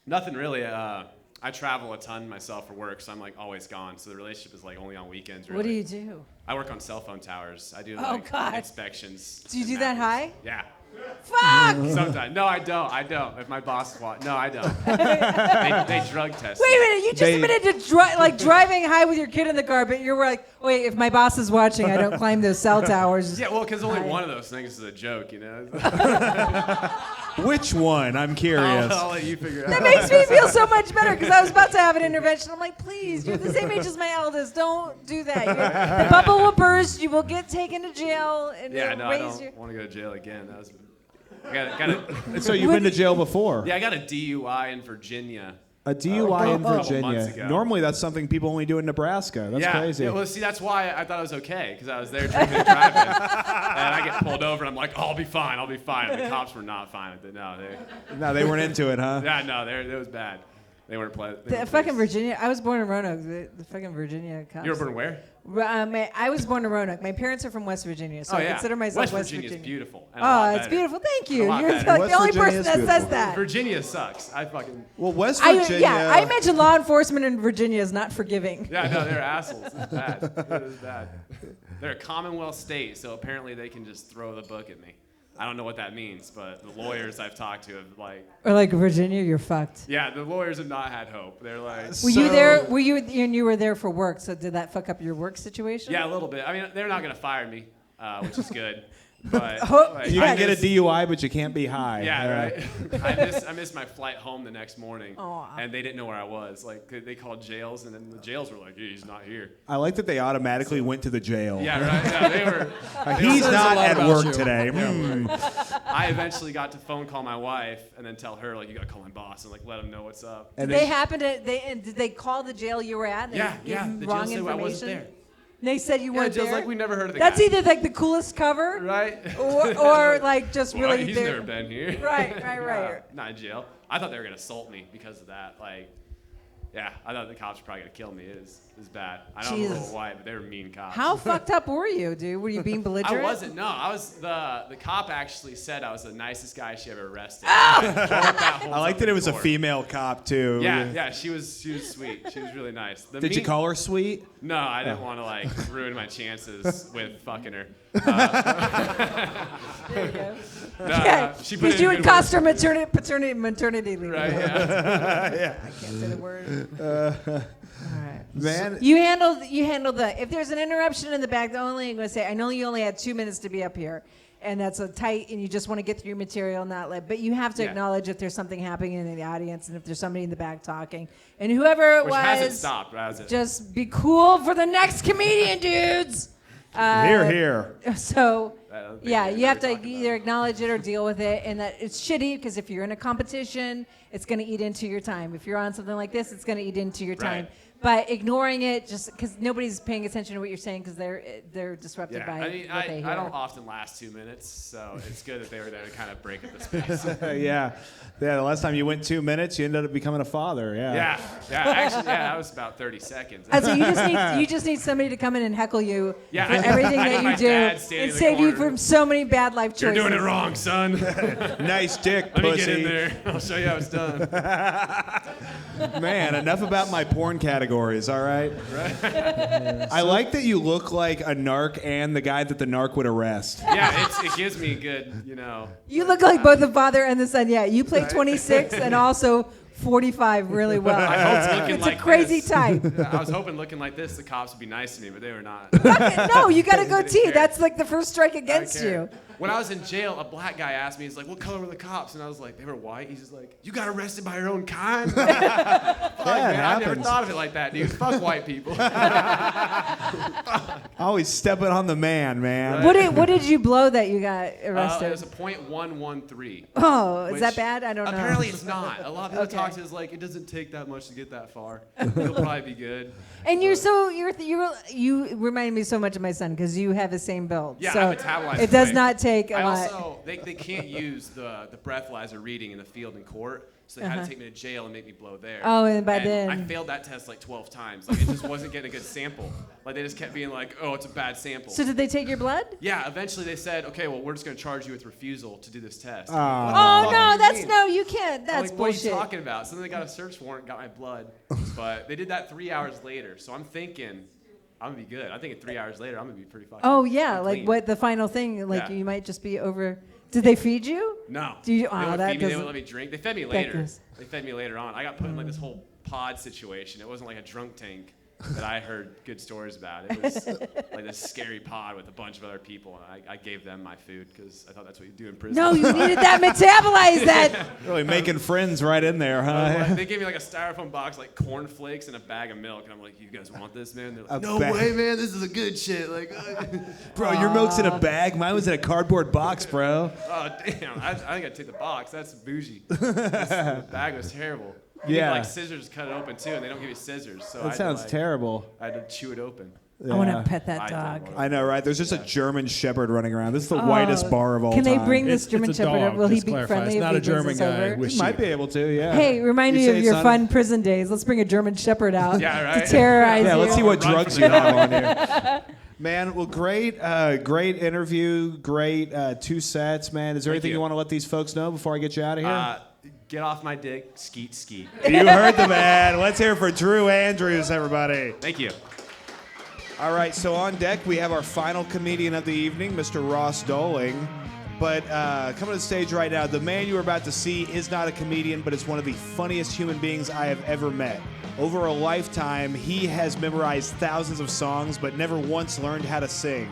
Nothing really. I travel a ton myself for work, so I'm like always gone. So the relationship is like only on weekends. Really. What do you do? I work on cell phone towers. I do Oh, like God. inspections. Do you and do that mappings. high? Yeah. Fuck! Sometimes. No, I don't. I don't. If my boss is watching. No, I don't. they drug test. Wait a me. minute, you just admitted to driving high with your kid in the car, but you were like, wait, if my boss is watching, I don't climb those cell towers. Yeah, well, because only one of those things is a joke, you know? Which one? I'm curious. I'll let you figure it That out. makes me feel so much better because I was about to have an intervention. I'm like, please, you're the same age as my eldest. Don't do that. The bubble will burst. You will get taken to jail. And Yeah, you'll no, I raise don't your... want to go to jail again. That was. I So you've been to jail before? Yeah, I got a DUI in Virginia. A DUI in a couple months Virginia. ago. Normally that's something people only do in Nebraska. That's crazy. Yeah, well, see, that's why I thought it was okay, because I was there drinking and driving. And I get pulled over, and I'm like, oh, I'll be fine. And the cops were not fine with it. No, they weren't into it, huh? Yeah, no, it was bad. They weren't pleasant. The fucking Virginia. I was born in Roanoke. The fucking Virginia cops. You were born where? I was born in Roanoke. My parents are from West Virginia, so Oh, I yeah. consider myself West Virginia. Virginia's beautiful. And a lot Oh, it's better. beautiful. Thank A you. lot You're better. like West the only Virginia person is that says beautiful. that. Virginia sucks. Well, West Virginia. I imagine law enforcement in Virginia is not forgiving. Yeah, no, they're assholes. It's bad. It is bad. They're a Commonwealth state, so apparently they can just throw the book at me. I don't know what that means, but the lawyers I've talked to have Or like Virginia, you're fucked. yeah, the lawyers have not had hope. They're like, Were you there? Were you? And you were there for work. So did that fuck up your work situation? yeah, a little bit. I mean, they're not gonna fire me, which is good. But You can get a DUI, but you can't be high. Yeah, right. I missed my flight home the next morning, and they didn't know where I was. Like they called jails, and then the jails were like, "He's not here." I like that they automatically went to the jail. Yeah, right. Yeah, they were. He's not at work you. today. I eventually got to phone call my wife and then tell her like, "You gotta call my boss and like let him know what's up." And Did they happen to? Did they call the jail you were at? They Yeah, gave yeah. them The wrong jail said I information. wasn't there. They said you Yeah, weren't Jill's there. like, we never heard of the That's guy. either like the coolest cover, Right. or like just Well, really he's there. never been here. Right. Not in jail. I thought they were gonna assault me because of that. Like, yeah, I thought the cops were probably gonna kill me. It was bad. I know I'm a Jesus. little white, but they were mean cops. How fucked up were you, dude? Were you being I belligerent? wasn't. No, I was the cop actually said I was the nicest guy she ever arrested. I like that it was a female cop too. Yeah, she was sweet. She was really nice. Did you call her sweet? No, I didn't want to like ruin my chances with fucking her. There you go. Yeah, she put because in you good would cost her maternity leave. Right, yeah. I can't say the word. All right. Man, You handle the. If there's an interruption in the back, the only I'm going to say, I know you only had 2 minutes to be up here, and that's a tight, and you just want to get through your material, not let. But you have to acknowledge if there's something happening in the audience, and if there's somebody in the back talking, and whoever it Which was, hasn't stopped, has it? just be cool for the next comedian, dudes. here. So, don't think yeah, we you have to ever talked about either acknowledge it or deal with it, and that it's shitty because if you're in a competition, it's going to eat into your time. If you're on something like this, it's going to eat into your time. Right. But ignoring it just because nobody's paying attention to what you're saying because they're disrupted by I mean, what they hear. I don't often last 2 minutes, so it's good that they were there to kind of break up the space. Yeah. The last time you went 2 minutes, you ended up becoming a father. Yeah, actually, that was about 30 seconds. So you just need somebody to come in and heckle you Yeah, for everything I that need you my do dad standing and in the save you corner. from so many bad life choices. You're doing it wrong, son. Nice dick, Let me pussy. get in there. I'll show you how it's done. Man, enough about my porn categories, all right? I like that you look like a narc and the guy that the narc would arrest. Yeah, it gives me good, You look like both the father and the son. Yeah, you play 26 and also 45 really well. I hoped looking It's like a crazy this. type. I was hoping looking like this, the cops would be nice to me, but they were not. No, you got to go T. care. That's like the first strike I don't against care. you. When I was in jail, a black guy asked me, he's like, what color were the cops? And I was like, they were white. He's just like, you got arrested by your own kind? Fuck, man, I never thought of it like that, dude. Fuck white people. Always stepping on the man. What did you blow that you got arrested? It was a .113. Oh, is which that bad? I don't know. Apparently it's not. A lot of people Okay. talk to us like, it doesn't take that much to get that far. It'll probably be good. And you remind me so much of my son because you have the same build. Yeah, so I metabolize it does quick. not take a I lot. also, they can't use the breathalyzer reading in the field in court, so they had to take me to jail and make me blow there. Oh, and by then- I failed that test like 12 times. Like, it just wasn't getting a good sample. Like, they just kept being like, oh, it's a bad sample. So did they take your blood? Yeah, eventually they said, okay, well, we're just going to charge you with refusal to do this test. Oh no, you can't. I'm That's like, what are you bullshit. talking about? So then they got a search warrant, got my blood, but they did that 3 hours later. So I'm thinking I'm gonna be good. I think 3 hours later I'm gonna be pretty fucking. Oh yeah, I'm like clean. what the final thing? Like Yeah. you might just be over. Did they feed you? No. Do you? They Oh, wouldn't that feed me. They doesn't. wouldn't let me drink. They fed me that later. goes- They fed me later on. I got put in like this whole pod situation. It wasn't like a drunk tank that I heard good stories about. It was like this scary pod with a bunch of other people, and I gave them my food because I thought that's what you do in prison. No, you needed that metabolize that. Really making friends right in there, huh? They gave me like a styrofoam box, like cornflakes and a bag of milk, and I'm like, "You guys want this, man?" They're like, A "No bag. way, man! This is a good shit." Like, Bro, your milk's in a bag. Mine was in a cardboard box, bro. oh damn! I think I'd take the box. That's bougie. The bag was terrible. You Yeah. need, like scissors to cut it open too, and they don't give you scissors. So That sounds terrible. I had to chew it open. I want Yeah. to pet that I dog. don't I know, right? There's just a German Shepherd running around. This is the whitest bar of all Can time. they bring this German it's a Shepherd? dog, Will he just be clarify. friendly? It's not if a he brings German us guy over? with You might be able to, yeah. Hey, remind You me say of it's your not- fun prison days. Let's bring a German Shepherd out Yeah, right. to terrorize Yeah, you. let's see what Run drugs from you the have on here. Man, well, great interview, great 2 sets, man. Is there anything you you. want to let these folks know before I get you out of here? Get off my dick, skeet, skeet. You heard the man. Let's hear it for Drew Andrews, everybody. Thank you. All right, so on deck we have our final comedian of the evening, Mr. Ross Doling. But coming to the stage right now, the man you are about to see is not a comedian, but is one of the funniest human beings I have ever met. Over a lifetime, he has memorized thousands of songs, but never once learned how to sing.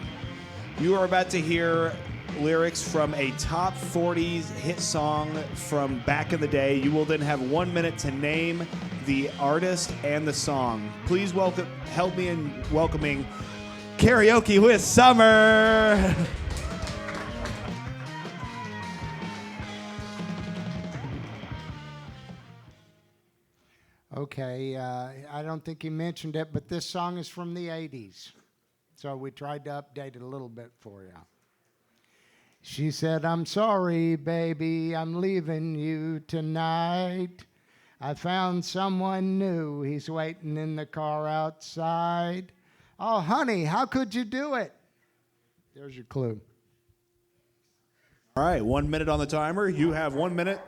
You are about to hear lyrics from a top 40 hit song from back in the day. You will then have 1 minute to name the artist and the song. Please help me in welcoming Karaoke with Summer. Okay, I don't think he mentioned it, but this song is from the 80s. So we tried to update it a little bit for you. She said, I'm sorry, baby, I'm leaving you tonight. I found someone new, he's waiting in the car outside. Oh, honey, how could you do it? There's your clue. All right, 1 minute on the timer. You have 1 minute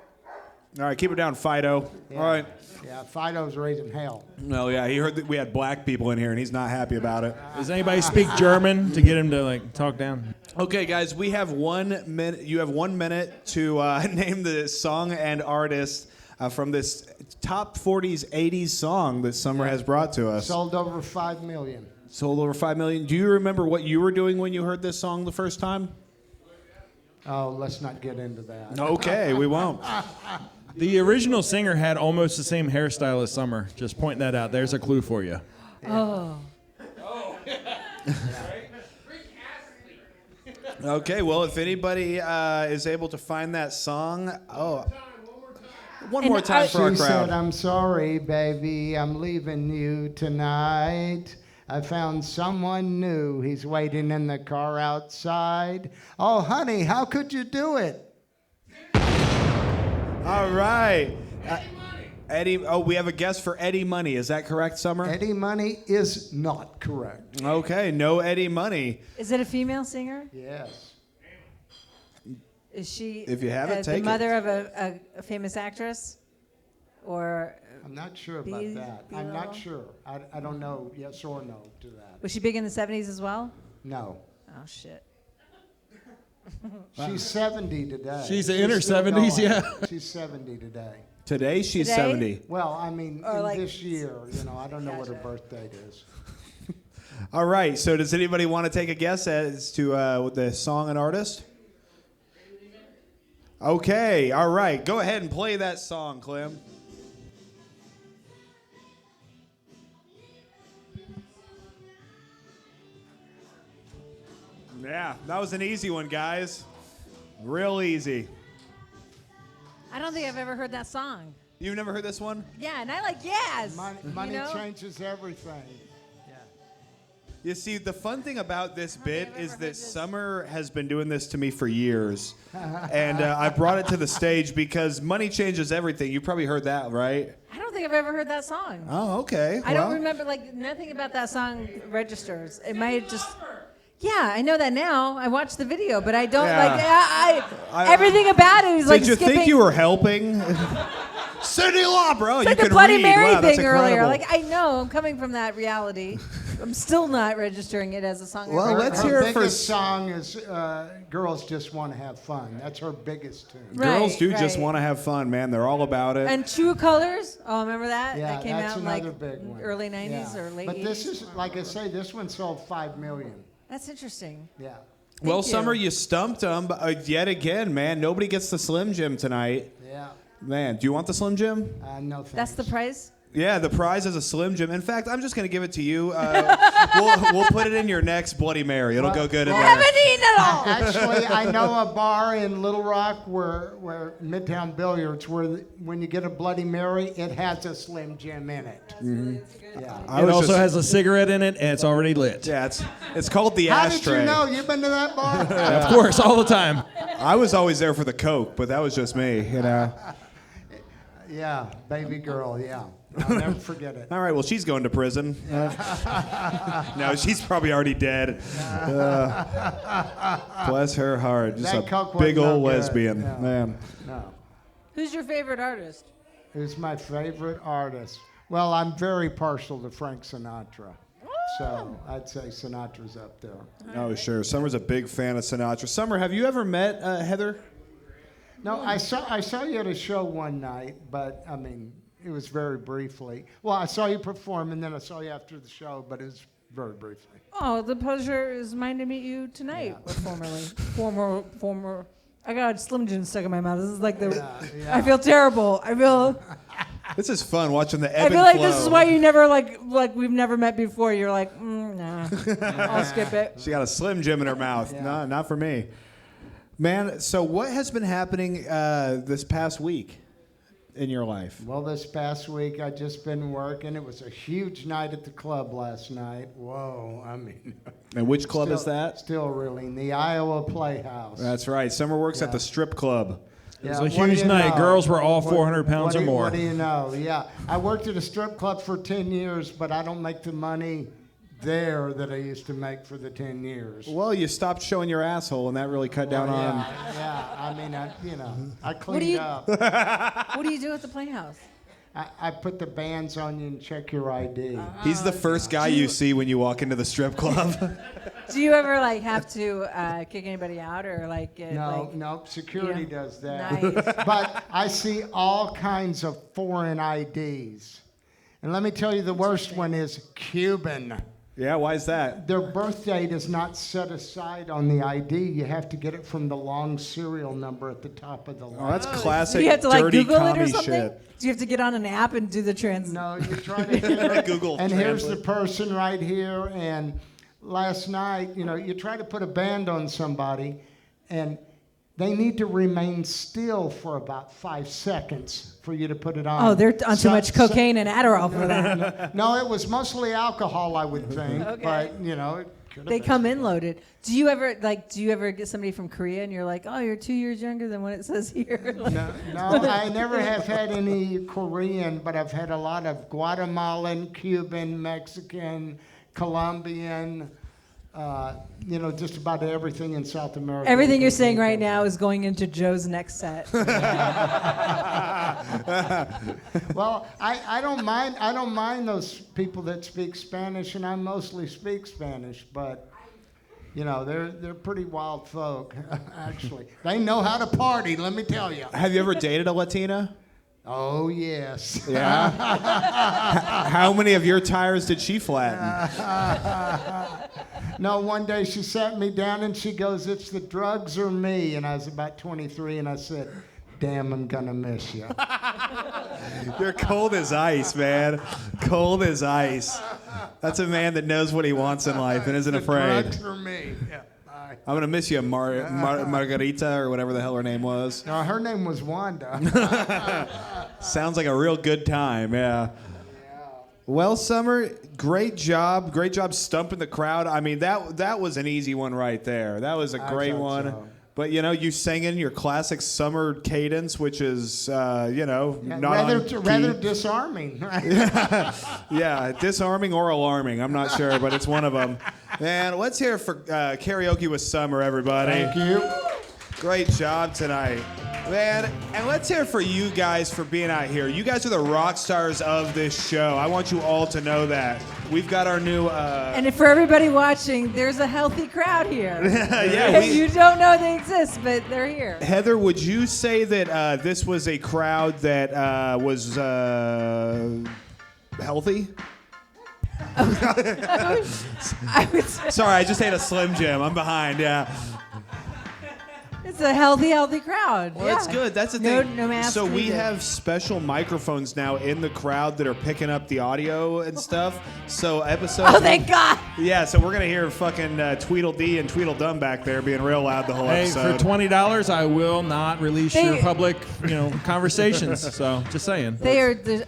All right, keep it down, Fido. Yeah. All right. Yeah, Fido's raising hell. No, yeah, he heard that we had black people in here, and he's not happy about it. Does anybody speak German to get him to like talk down? Okay, guys, we have 1 minute. You have 1 minute to name the song and artist from this top 40s, 80s song that Summer has brought to us. Sold over 5 million. Sold over 5 million. Do you remember what you were doing when you heard this song the first time? Oh, let's not get into that. Okay, we won't. The original singer had almost the same hairstyle as Summer. Just pointing that out. There's a clue for you. Oh. Okay, well, if anybody is able to find that song, one more time for our She crowd. said, I'm sorry, baby, I'm leaving you tonight. I found someone new. He's waiting in the car outside. Oh, honey, how could you do it? All right. Eddie, we have a guess for Eddie Money. Is that correct, Summer? Eddie Money is not correct. Okay, no Eddie Money. Is it a female singer? Yes. Is she If you have it, the take it. mother of a famous actress? Or I'm not sure about that. I'm not sure. I don't know yes or no to that. was she big in the 70s as well? No. Oh, shit. She's 70 today. She's in her still 70s, going. yeah. She's 70 today. Today, she's Today? 70. Well, I mean, Or in like- this year, I don't know what her birth date is. All right, so does anybody want to take a guess as to the song and artist? Okay, all right. Go ahead and play that song, Clem. Yeah, that was an easy one, guys. Real easy. I don't think I've ever heard that song. You've never heard this one? Yeah, and I like yes. Money you know? changes everything. You see, the fun thing about this bit is that Summer has been doing this to me for years. And I brought it to the stage because money changes everything. You probably heard that, right? I don't think I've ever heard that song. Oh, okay. I don't remember, like, nothing about that song registers. It might have just. Yeah, I know that now. I watched the video, but I don't everything about it is like Did you skipping. think you were helping? Cindy Law, bro. It's You like can the Bloody read. Mary Wow, that's thing earlier. incredible. Like I know I'm coming from that reality. I'm still not registering it as a song. Well, I've let's heard. hear Her it for biggest song is Girls Just Want to Have Fun. That's her biggest tune. Girls Right, do just right. want to have fun, man. They're all about it. And True Colors. Oh, remember that? Yeah, That came that's out in another like big one. early 90s or late But 80s. this is, like I say, this one sold 5 million. That's interesting. Yeah. Well, Thank you. Summer, you stumped them yet again, man. Nobody gets the Slim Jim tonight. Yeah. Man, do you want the Slim Jim? No thanks. That's the price. Yeah, the prize is a Slim Jim. In fact, I'm just going to give it to you. We'll put it in your next Bloody Mary. It'll go good in I there. haven't eaten it all. Actually, I know a bar in Little Rock where Midtown Billiards, where when you get a Bloody Mary, it has a Slim Jim in it. Mm-hmm. Yeah. It also has a cigarette in it, and it's already lit. Yeah, it's called the How ashtray. did you know? You've been to that bar? Of course, all the time. I was always there for the Coke, but that was just me, you know. Yeah, baby girl, yeah. I'll never forget it. All right, well, she's going to prison. No, she's probably already dead. Bless her heart. Just That a Coke was big no old good. lesbian, No. man. No. Who's your favorite artist? Who's my favorite artist? Well, I'm very partial to Frank Sinatra. So I'd say Sinatra's up there. Oh, sure. Summer's a big fan of Sinatra. Summer, have you ever met Heather? No, I saw you at a show one night, but I mean, it was very briefly. Well, I saw you perform, and then I saw you after the show, but it was very briefly. Oh, the pleasure is mine to meet you tonight. Or former. I got a Slim Jim stuck in my mouth. This is like the. Yeah. I feel terrible. I feel. This is fun watching the I ebb feel and like flow. this is why you never like we've never met before. You're like, nah, I'll skip it. She got a Slim Jim in her mouth. Yeah. No, not for me. Man, so what has been happening this past week in your life? Well, this past week I just been working. It was a huge night at the club last night. Whoa, I mean. And which club is that? Still reeling. The Iowa Playhouse. That's right. Summer works at Yeah. the strip club. It was Yeah, a what do huge you night. know? Girls were all What- 400 pounds or more. What do you know? Yeah. I worked at a strip club for 10 years, but I don't make the money there that I used to make for the 10 years. Well, you stopped showing your asshole, and that really cut down on. Yeah, I mean, I What do cleaned you- up. What do you do at the Playhouse? I put the bands on you and check your ID. He's the first guy you see when you walk into the strip club. Do you ever like have to kick anybody out or like? No, security Yeah. does that. Nice. But I see all kinds of foreign IDs. And let me tell you, the worst one is Cuban. Yeah, why is that? Their birth date is not set aside on the ID. You have to get it from the long serial number at the top of the line. Oh, that's classic Do you have to like dirty Google it or commie something? shit. Do you have to get on an app and do the trans? No, you try to hit it. Google And here's the Translate. person right here. And last night, you try to put a band on somebody, and they need to remain still for about 5 seconds for you to put it on. Oh, they're on too much cocaine and Adderall for that. No, it was mostly alcohol, I would think. Okay. But, it could have They been. come in loaded. Do you ever get somebody from Korea and you're like, oh, you're 2 years younger than what it says here? Like, No, I never have had any Korean, but I've had a lot of Guatemalan, Cuban, Mexican, Colombian, just about everything in South America. Everything you're saying right now is going into Joe's next set. Well, I don't mind. I don't mind those people that speak Spanish, and I mostly speak Spanish, but they're pretty wild folk. Actually, they know how to party. Let me tell you. Have you ever dated a Latina? Oh yes. Yeah. How many of your tires did she flatten? No, one day she sat me down and she goes, "It's the drugs or me." And I was about 23, and I said, "Damn, I'm gonna miss you." You're cold as ice, man. Cold as ice. That's a man that knows what he wants in life and isn't afraid. Drugs or me. Yeah. Bye. I'm gonna miss you, Margarita, or whatever the hell her name was. No, her name was Wanda. Sounds like a real good time, yeah. Well, Summer, great job stumping the crowd. I mean, that was an easy one right there. That was a great thought one. so. But you sang in your classic summer cadence, which is not rather disarming. Yeah, disarming or alarming. I'm not sure, but it's one of them. Man, let's hear it for karaoke with Summer, everybody. Thank you. Great job tonight. Man, and let's hear it for you guys for being out here. You guys are the rock stars of this show. I want you all to know that. We've got our new... And for everybody watching, there's a healthy crowd here. Yeah, You don't know they exist, but they're here. Heather, would you say that this was a crowd that was healthy? I would say Sorry, I just ate a Slim Jim. I'm behind, yeah. it's a healthy crowd. Well, yeah. that's good. That's the No- thing. no mask So we needed. have special microphones now in the crowd that are picking up the audio and stuff. So episodes... Oh, thank God. Yeah, so we're going to hear fucking Tweedledee and Tweedledum back there being real loud the whole Hey, episode. for $20, I will not release They- your public, conversations. So, just saying.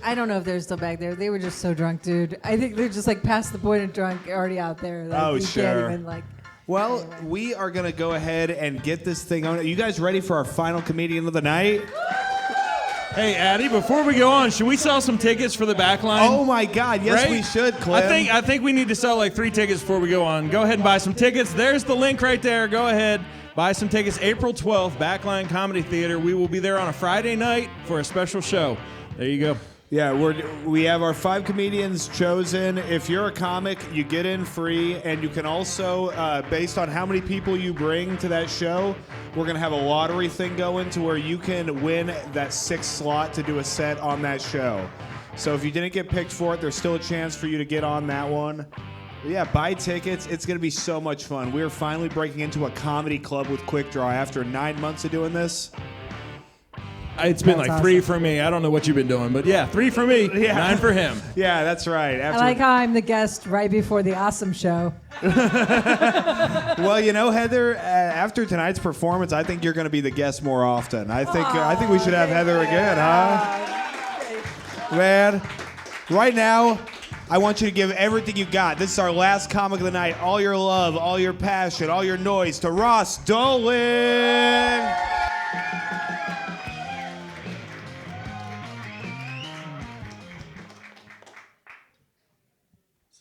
I don't know if they're still back there. They were just so drunk, dude. I think they're just like past the point of drunk, already out there. Like, Oh, you sure. Can't even, like, Well, we are going to go ahead and get this thing on. Are you guys ready for our final comedian of the night? Hey, Addy, before we go on, should we sell some tickets for the back line? Oh, my God. Yes, Right? we should, Clem. I think we need to sell like 3 tickets before we go on. Go ahead and buy some tickets. There's the link right there. Go ahead. Buy some tickets. April 12th, Backline Comedy Theater. We will be there on a Friday night for a special show. There you go. Yeah, we have our 5 comedians chosen. If you're a comic, you get in free, and you can also, based on how many people you bring to that show, we're going to have a lottery thing going to where you can win that 6th slot to do a set on that show. So if you didn't get picked for it, there's still a chance for you to get on that one. But yeah, buy tickets. It's going to be so much fun. We're finally breaking into a comedy club with Quik Draw after 9 months of doing this. It's been That's like 3 for me. I don't know what you've been doing, but yeah, 3 for me, Yeah. 9 for him. Yeah, that's right. I like how I'm the guest right before the awesome show. Well, Heather, after tonight's performance, I think you're going to be the guest more often. I think we should have Heather again, huh? Man, right now, I want you to give everything you got. This is our last comic of the night. All your love, all your passion, all your noise to Ross Dolan.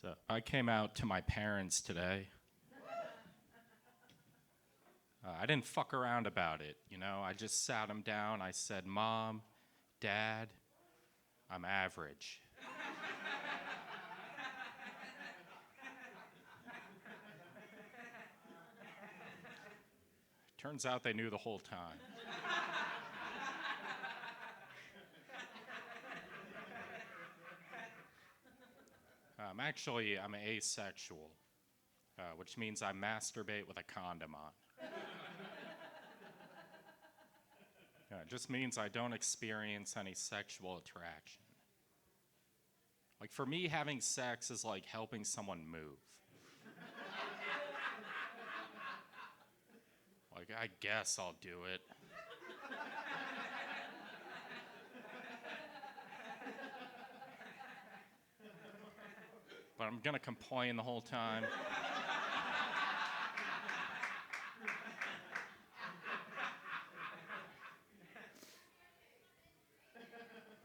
So I I came out to my parents today. I didn't fuck around about it, you know. I just sat them down. I said, Mom, Dad, I'm average. Turns out they knew the whole time. I'm asexual, which means I masturbate with a condom on. It just means I don't experience any sexual attraction. Like, for me, having sex is like helping someone move. Like, I guess I'll do it. But I'm gonna complain the whole time.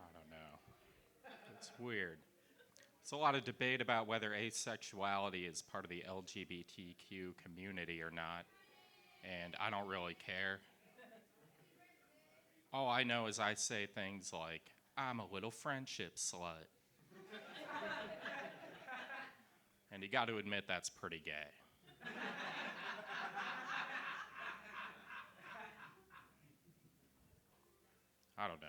I don't know. It's weird. There's a lot of debate about whether asexuality is part of the LGBTQ community or not, and I don't really care. All I know is I say things like, I'm a little friendship slut. And you got to admit that's pretty gay. I don't know.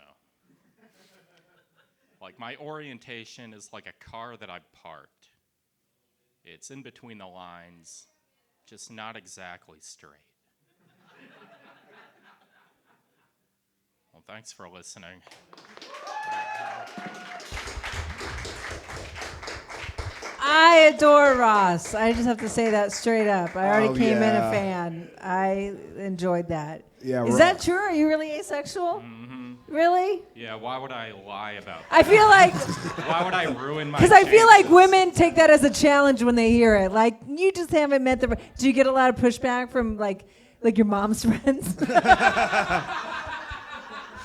Like, my orientation is like a car that I've parked. It's in between the lines, just not exactly straight. Well, thanks for listening. I adore Ross. I just have to say that straight up. I already came in a fan. I enjoyed that. Yeah, Is that true? Are you really asexual? Mm-hmm. Really? Yeah, why would I lie about that? I feel like... Why would I ruin my Because I feel like chances? women take that as a challenge when they hear it. Like, you just haven't met the... Do you get a lot of pushback from, like your mom's friends?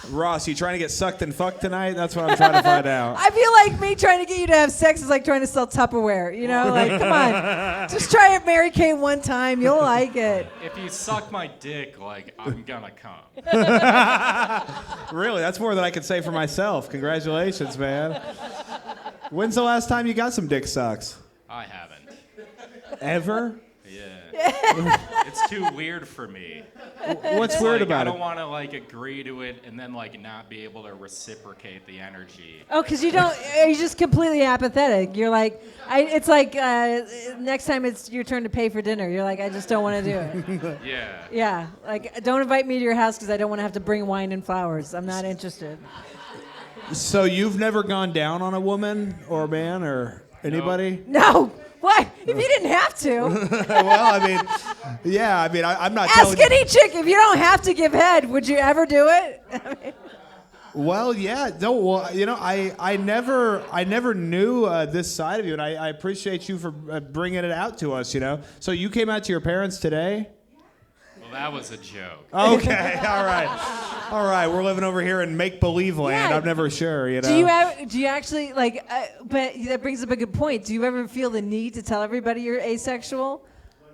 Ross, you trying to get sucked and fucked tonight? That's what I'm trying to find out. I feel like me trying to get you to have sex is like trying to sell Tupperware. You know, like, come on. Just try it, Mary Kay, one time. You'll like it. If you suck my dick, like, I'm gonna come. Really? That's more than I can say for myself. Congratulations, man. When's the last time you got some dick sucks? I haven't. Ever? Yeah. It's too weird for me. What's It's weird like, about I it? don't want to, like, agree to it and then, like, not be able to reciprocate the energy. Oh, because you're just completely apathetic. You're like, it's like next time it's your turn to pay for dinner. You're like, I just don't want to do it. Yeah. Yeah, like, don't invite me to your house because I don't want to have to bring wine and flowers. I'm not interested. So you've never gone down on a woman or a man or anybody? No. What? If you didn't have to. Well, I mean, yeah, I mean, I'm not Ask telling any chick, if you don't have to give head, would you ever do it? I mean, Well, yeah, no, well, you know, I never knew this side of you, and I appreciate you for bringing it out to us, you know. So you came out to your parents today? Well, that was a joke. Okay, all right, we're living over here in make-believe land. Yeah. I'm never sure, you know. do you actually, like, but that brings up a good point. Do you ever feel the need to tell everybody you're asexual?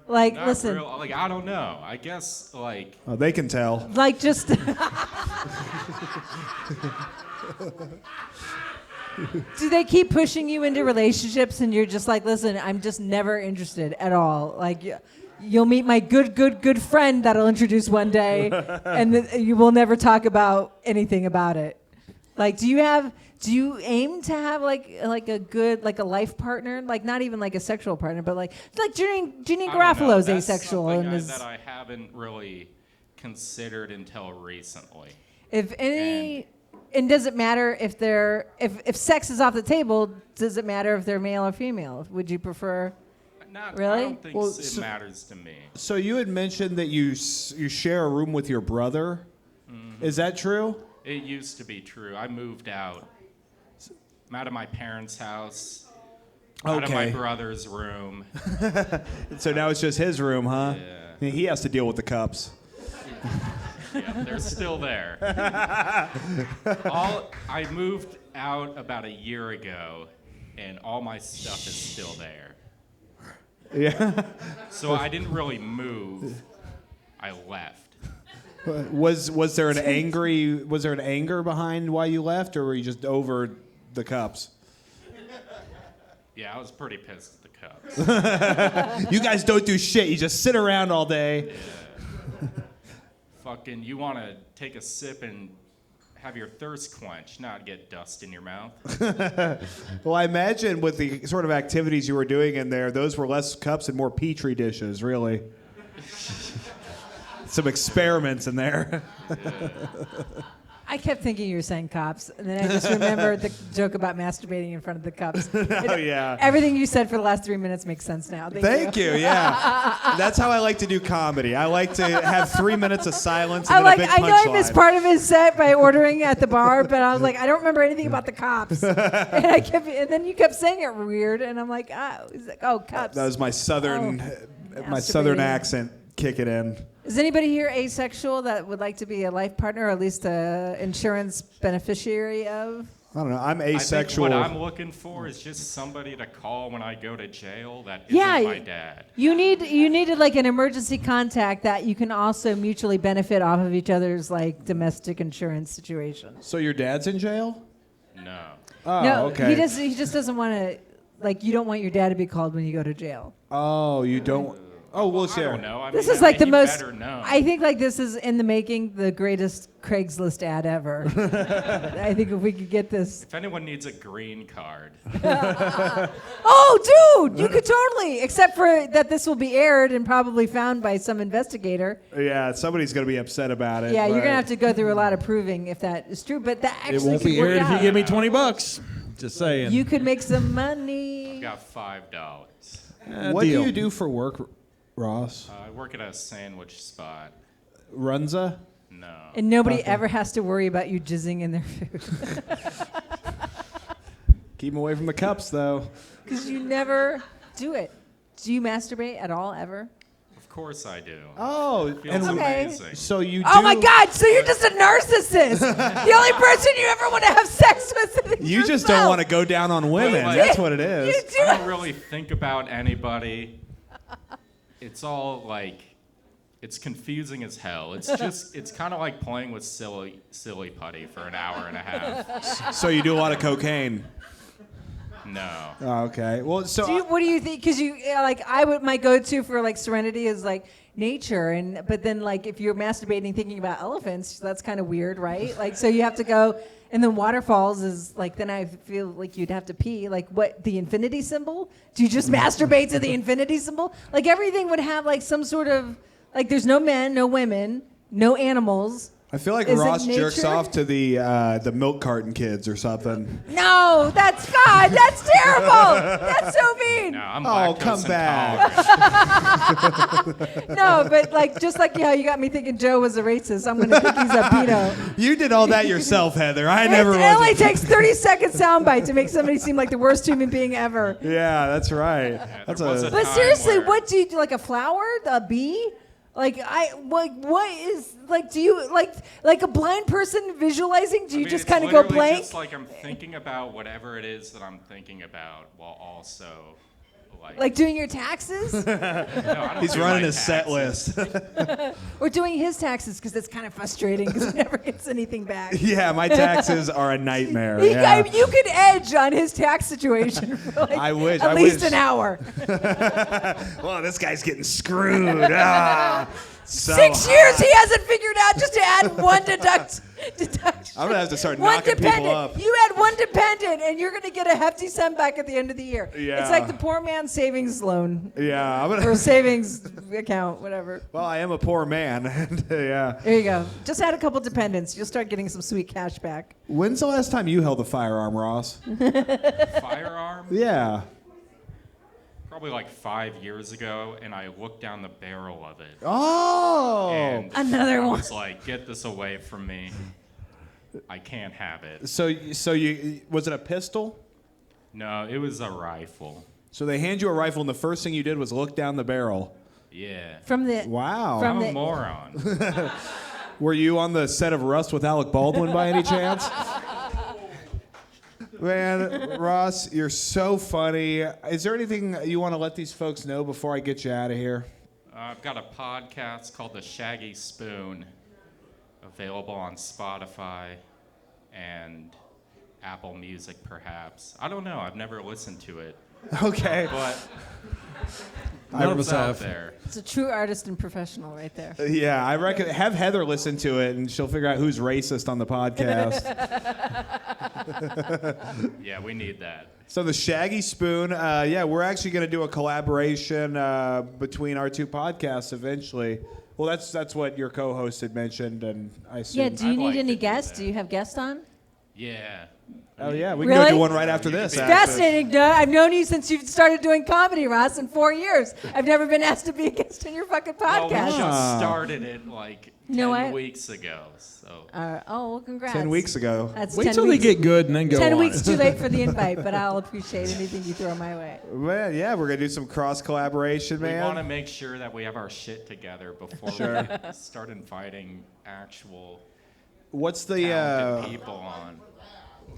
Like, Not listen. real, like, I don't know. I guess, like... Oh, they can tell. Like, just... Do they keep pushing you into relationships and you're just like, listen, I'm just never interested at all? Like, you'll meet my good friend that'll introduce one day, and you will never talk about anything about it. Like, do you aim to have like a good, like a life partner, like not even like a sexual partner, but like Jeannie Garofalo's asexual and is that I haven't really considered until recently. if any. And does it matter if they're if sex is off the table? Does it matter if they're male or female? Would you prefer? Really? I don't think it matters to me. So you had mentioned that you share a room with your brother. Mm-hmm. Is that true? It used to be true. I moved out. I'm out of my parents' house. Out of my brother's room. So now it's just his room, huh? Yeah. He has to deal with the cups. Yeah, they're still there. I moved out about a year ago, and all my stuff is still there. Yeah. So I didn't really move. I left. Was there an anger behind why you left, or were you just over the cups? Yeah, I was pretty pissed at the Cubs. You guys don't do shit. You just sit around all day. Yeah. Fucking, you want to take a sip and have your thirst quenched, not get dust in your mouth. Well, I imagine with the sort of activities you were doing in there, those were less cups and more petri dishes, really. Some experiments in there. Yeah. I kept thinking you were saying cops, and then I just remembered the joke about masturbating in front of the cups. Oh, yeah. Everything you said for the last 3 minutes makes sense now. Thank you. Yeah. That's how I like to do comedy. I like to have 3 minutes of silence and I then like. a big I know I punchline. missed part of his set by ordering at the bar, but I was like, I don't remember anything about the cops. And then you kept saying it weird, and I'm like, oh, cops. That was my southern masturbating. accent kicking in. Is anybody here asexual that would like to be a life partner, or at least a insurance beneficiary of? I don't know. I'm I think asexual. what I'm looking for is just somebody to call when I go to jail that isn't my dad. You needed like an emergency contact that you can also mutually benefit off of each other's like domestic insurance situations. So your dad's in jail? No. Oh, No, okay. he just doesn't want to. Like, you don't want your dad to be called when you go to jail. Oh, you don't. Oh, well, I don't know. I This mean, is like the he most. better know. I think like this is in the making the greatest Craigslist ad ever. I think if we could get this. If anyone needs a green card. Oh, dude, you could totally. Except for that, this will be aired and probably found by some investigator. Yeah, somebody's going to be upset about it. Yeah, you're but- gonna have to go through a lot of proving if that is true. But that actually It won't could be work aired if you out. give me $20. Just saying. You could make some money. I've got $5. What do you do for work, Ross? I work at a sandwich spot. Runza? No. And nobody ever has to worry about you jizzing in their food. Keep them away from the cups, though. Because you never do it. Do you masturbate at all, ever? Of course I do. Oh, It feels and amazing. so you do. Oh my God! So you're just a narcissist. The only person you ever want to have sex with is You just yourself. don't want to go down on women. Like- That's what it is. You do. I don't really think about anybody. It's all like, it's confusing as hell. It's just, it's kind of like playing with silly putty for an hour and a half. So you do a lot of cocaine. No. Oh, okay. Well, so What do you think? Because my go-to for like serenity is like nature, but then like if you're masturbating thinking about elephants, that's kind of weird, right? Like so you have to go, and then waterfalls is like then I feel like you'd have to pee. Like what, the infinity symbol? Do you just masturbate to the infinity symbol? Like everything would have like some sort of like there's no men, no women, no animals. I feel like Is it Ross jerks nature? off to the milk carton kids or something. No, that's God. That's terrible. That's so mean. No, I'm Oh, lactose come back. intolerant. No, but like just like how you got me thinking Joe was a racist, I'm gonna think he's a pedo. You did all that yourself, Heather. I never It was. only takes 30-second soundbite to make somebody seem like the worst human being ever. Yeah, that's right. That's there was a But time seriously, where- what do you do? Like a flower, a bee? Like what is like? Do you like a blind person visualizing? Do you I mean, just it's kind of go literally blank? Just like I'm thinking about whatever it is that I'm thinking about, while also Like doing your taxes, No, I don't He's do running my his set taxes. list. or doing his taxes because it's kind of frustrating because he never gets anything back. Yeah, my taxes are a nightmare. You Yeah. could edge on his tax situation for like I wish. at I least wish. an hour. Well, this guy's getting screwed. So 6 years he hasn't figured out just to add one deduction. I'm gonna have to start One knocking dependent. people up. You had one dependent, and you're gonna get a hefty sum back at the end of the year. Yeah. It's like the poor man's savings loan Yeah, I'm or gonna. savings account, whatever. Well, I am a poor man. And, yeah. There you go. Just add a couple dependents. You'll start getting some sweet cash back. When's the last time you held a firearm, Ross? Firearm? Yeah. Probably like 5 years ago, and I looked down the barrel of it. Oh. And Another I one. was like, get this away from me. I can't have it. So you was it a pistol? No, it was a rifle. So they hand you a rifle, and the first thing you did was look down the barrel. Yeah. From the Wow. From I'm the- a moron. Were you on the set of Rust with Alec Baldwin by any chance? Man, Ross, you're so funny. Is there anything you want to let these folks know before I get you out of here? I've got a podcast called The Shaggy Spoon, available on Spotify and Apple Music, perhaps. I don't know. I've never listened to it. Okay. But None of us it's out have. there. It's a true artist and professional right there. Yeah, I reckon have Heather listen to it, and she'll figure out who's racist on the podcast. Yeah, we need that. So the Shaggy Spoon, yeah, we're actually going to do a collaboration between our two podcasts eventually. Well, that's what your co-host had mentioned, and I assume. Yeah, do you I'd need like any to do guests? that. Do you have guests on? Yeah. Oh yeah, we can Really? go do one right after this. actually. Fascinating, Doug. I've known you since you've started doing comedy, Ross, in 4 years. I've never been asked to be a guest on your fucking Well, we podcast. just started it like You know 10 what? weeks ago. So Oh, well, congrats. 10 weeks ago. That's Wait 10 till they weeks. get good and then go 10 on. weeks too late for the invite, but I'll appreciate anything you throw my way. Well, yeah, we're going to do some cross collaboration, we want to man. make sure that we have our shit together before Sure. we start inviting actual What's the talented people on.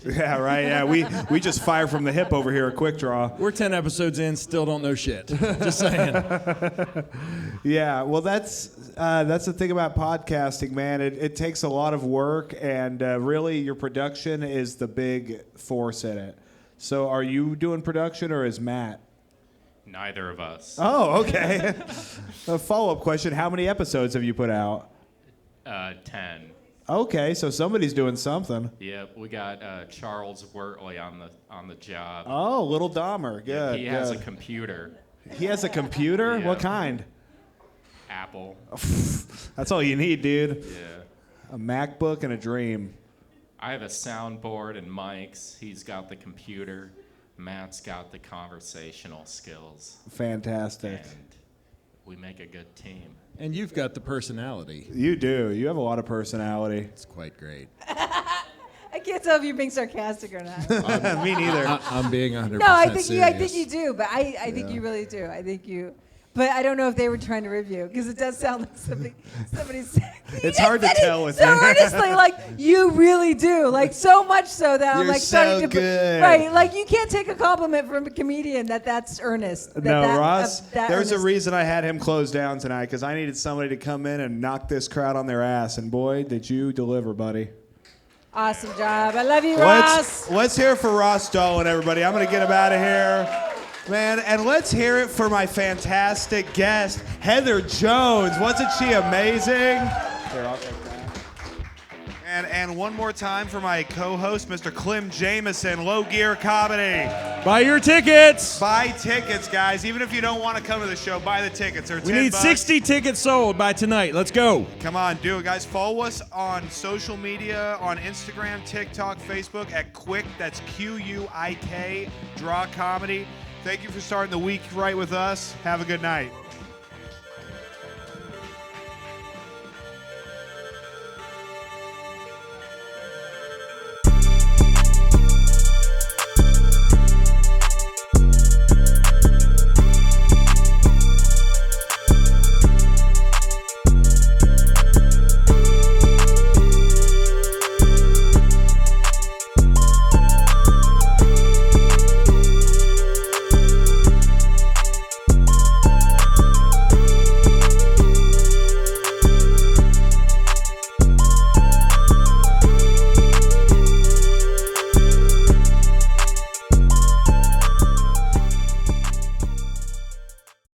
Yeah, right. Yeah, we just fire from the hip over here at Quik Draw. We're 10 episodes in, still don't know shit. Just saying. Yeah, well, that's the thing about podcasting, man. It takes a lot of work, and really, your production is the big force in it. So, are you doing production, or is Matt? Neither of us. Oh, okay. A follow-up question: how many episodes have you put out? 10. Okay, so somebody's doing something. Yep, we got Charles Wertley on the job. Oh, little Dahmer. Good. He has a good. computer. He has a computer? Yeah. What kind? Apple. That's all you need, dude. Yeah. A MacBook and a dream. I have a soundboard and mics. He's got the computer. Matt's got the conversational skills. Fantastic. And we make a good team. And you've got the personality. You do. You have a lot of personality. It's quite great. I can't tell if you're being sarcastic or not. Me neither. I'm being 100% No, I think serious. you do, but I think you really do. I think you. But I don't know if they were trying to review because it does sound like somebody's saying. It's hard to tell with so me. earnestly, like you really do, like so much so that I'm You're like so starting to good. right. Like you can't take a compliment from a comedian that's earnest. No, Ross, that there's a earnest. reason I had him close down tonight because I needed somebody to come in and knock this crowd on their ass. And boy, did you deliver, buddy. Awesome job. I love you, Ross. Let's hear it for Ross Dolan, everybody. I'm going to get him out of here. Man, and let's hear it for my fantastic guest, Heather Jones. Wasn't she amazing? Here, I'll take that. And one more time for my co-host, Mr. Clem Jameson, Low Gear Comedy. Buy your tickets. Buy tickets, guys. Even if you don't want to come to the show, buy the tickets. They're We $10. need 60 tickets sold by tonight. Let's go. Come on, do it, guys. Follow us on social media, on Instagram, TikTok, Facebook at Quik, that's Quik, Draw Comedy. Thank you for starting the week right with us. Have a good night.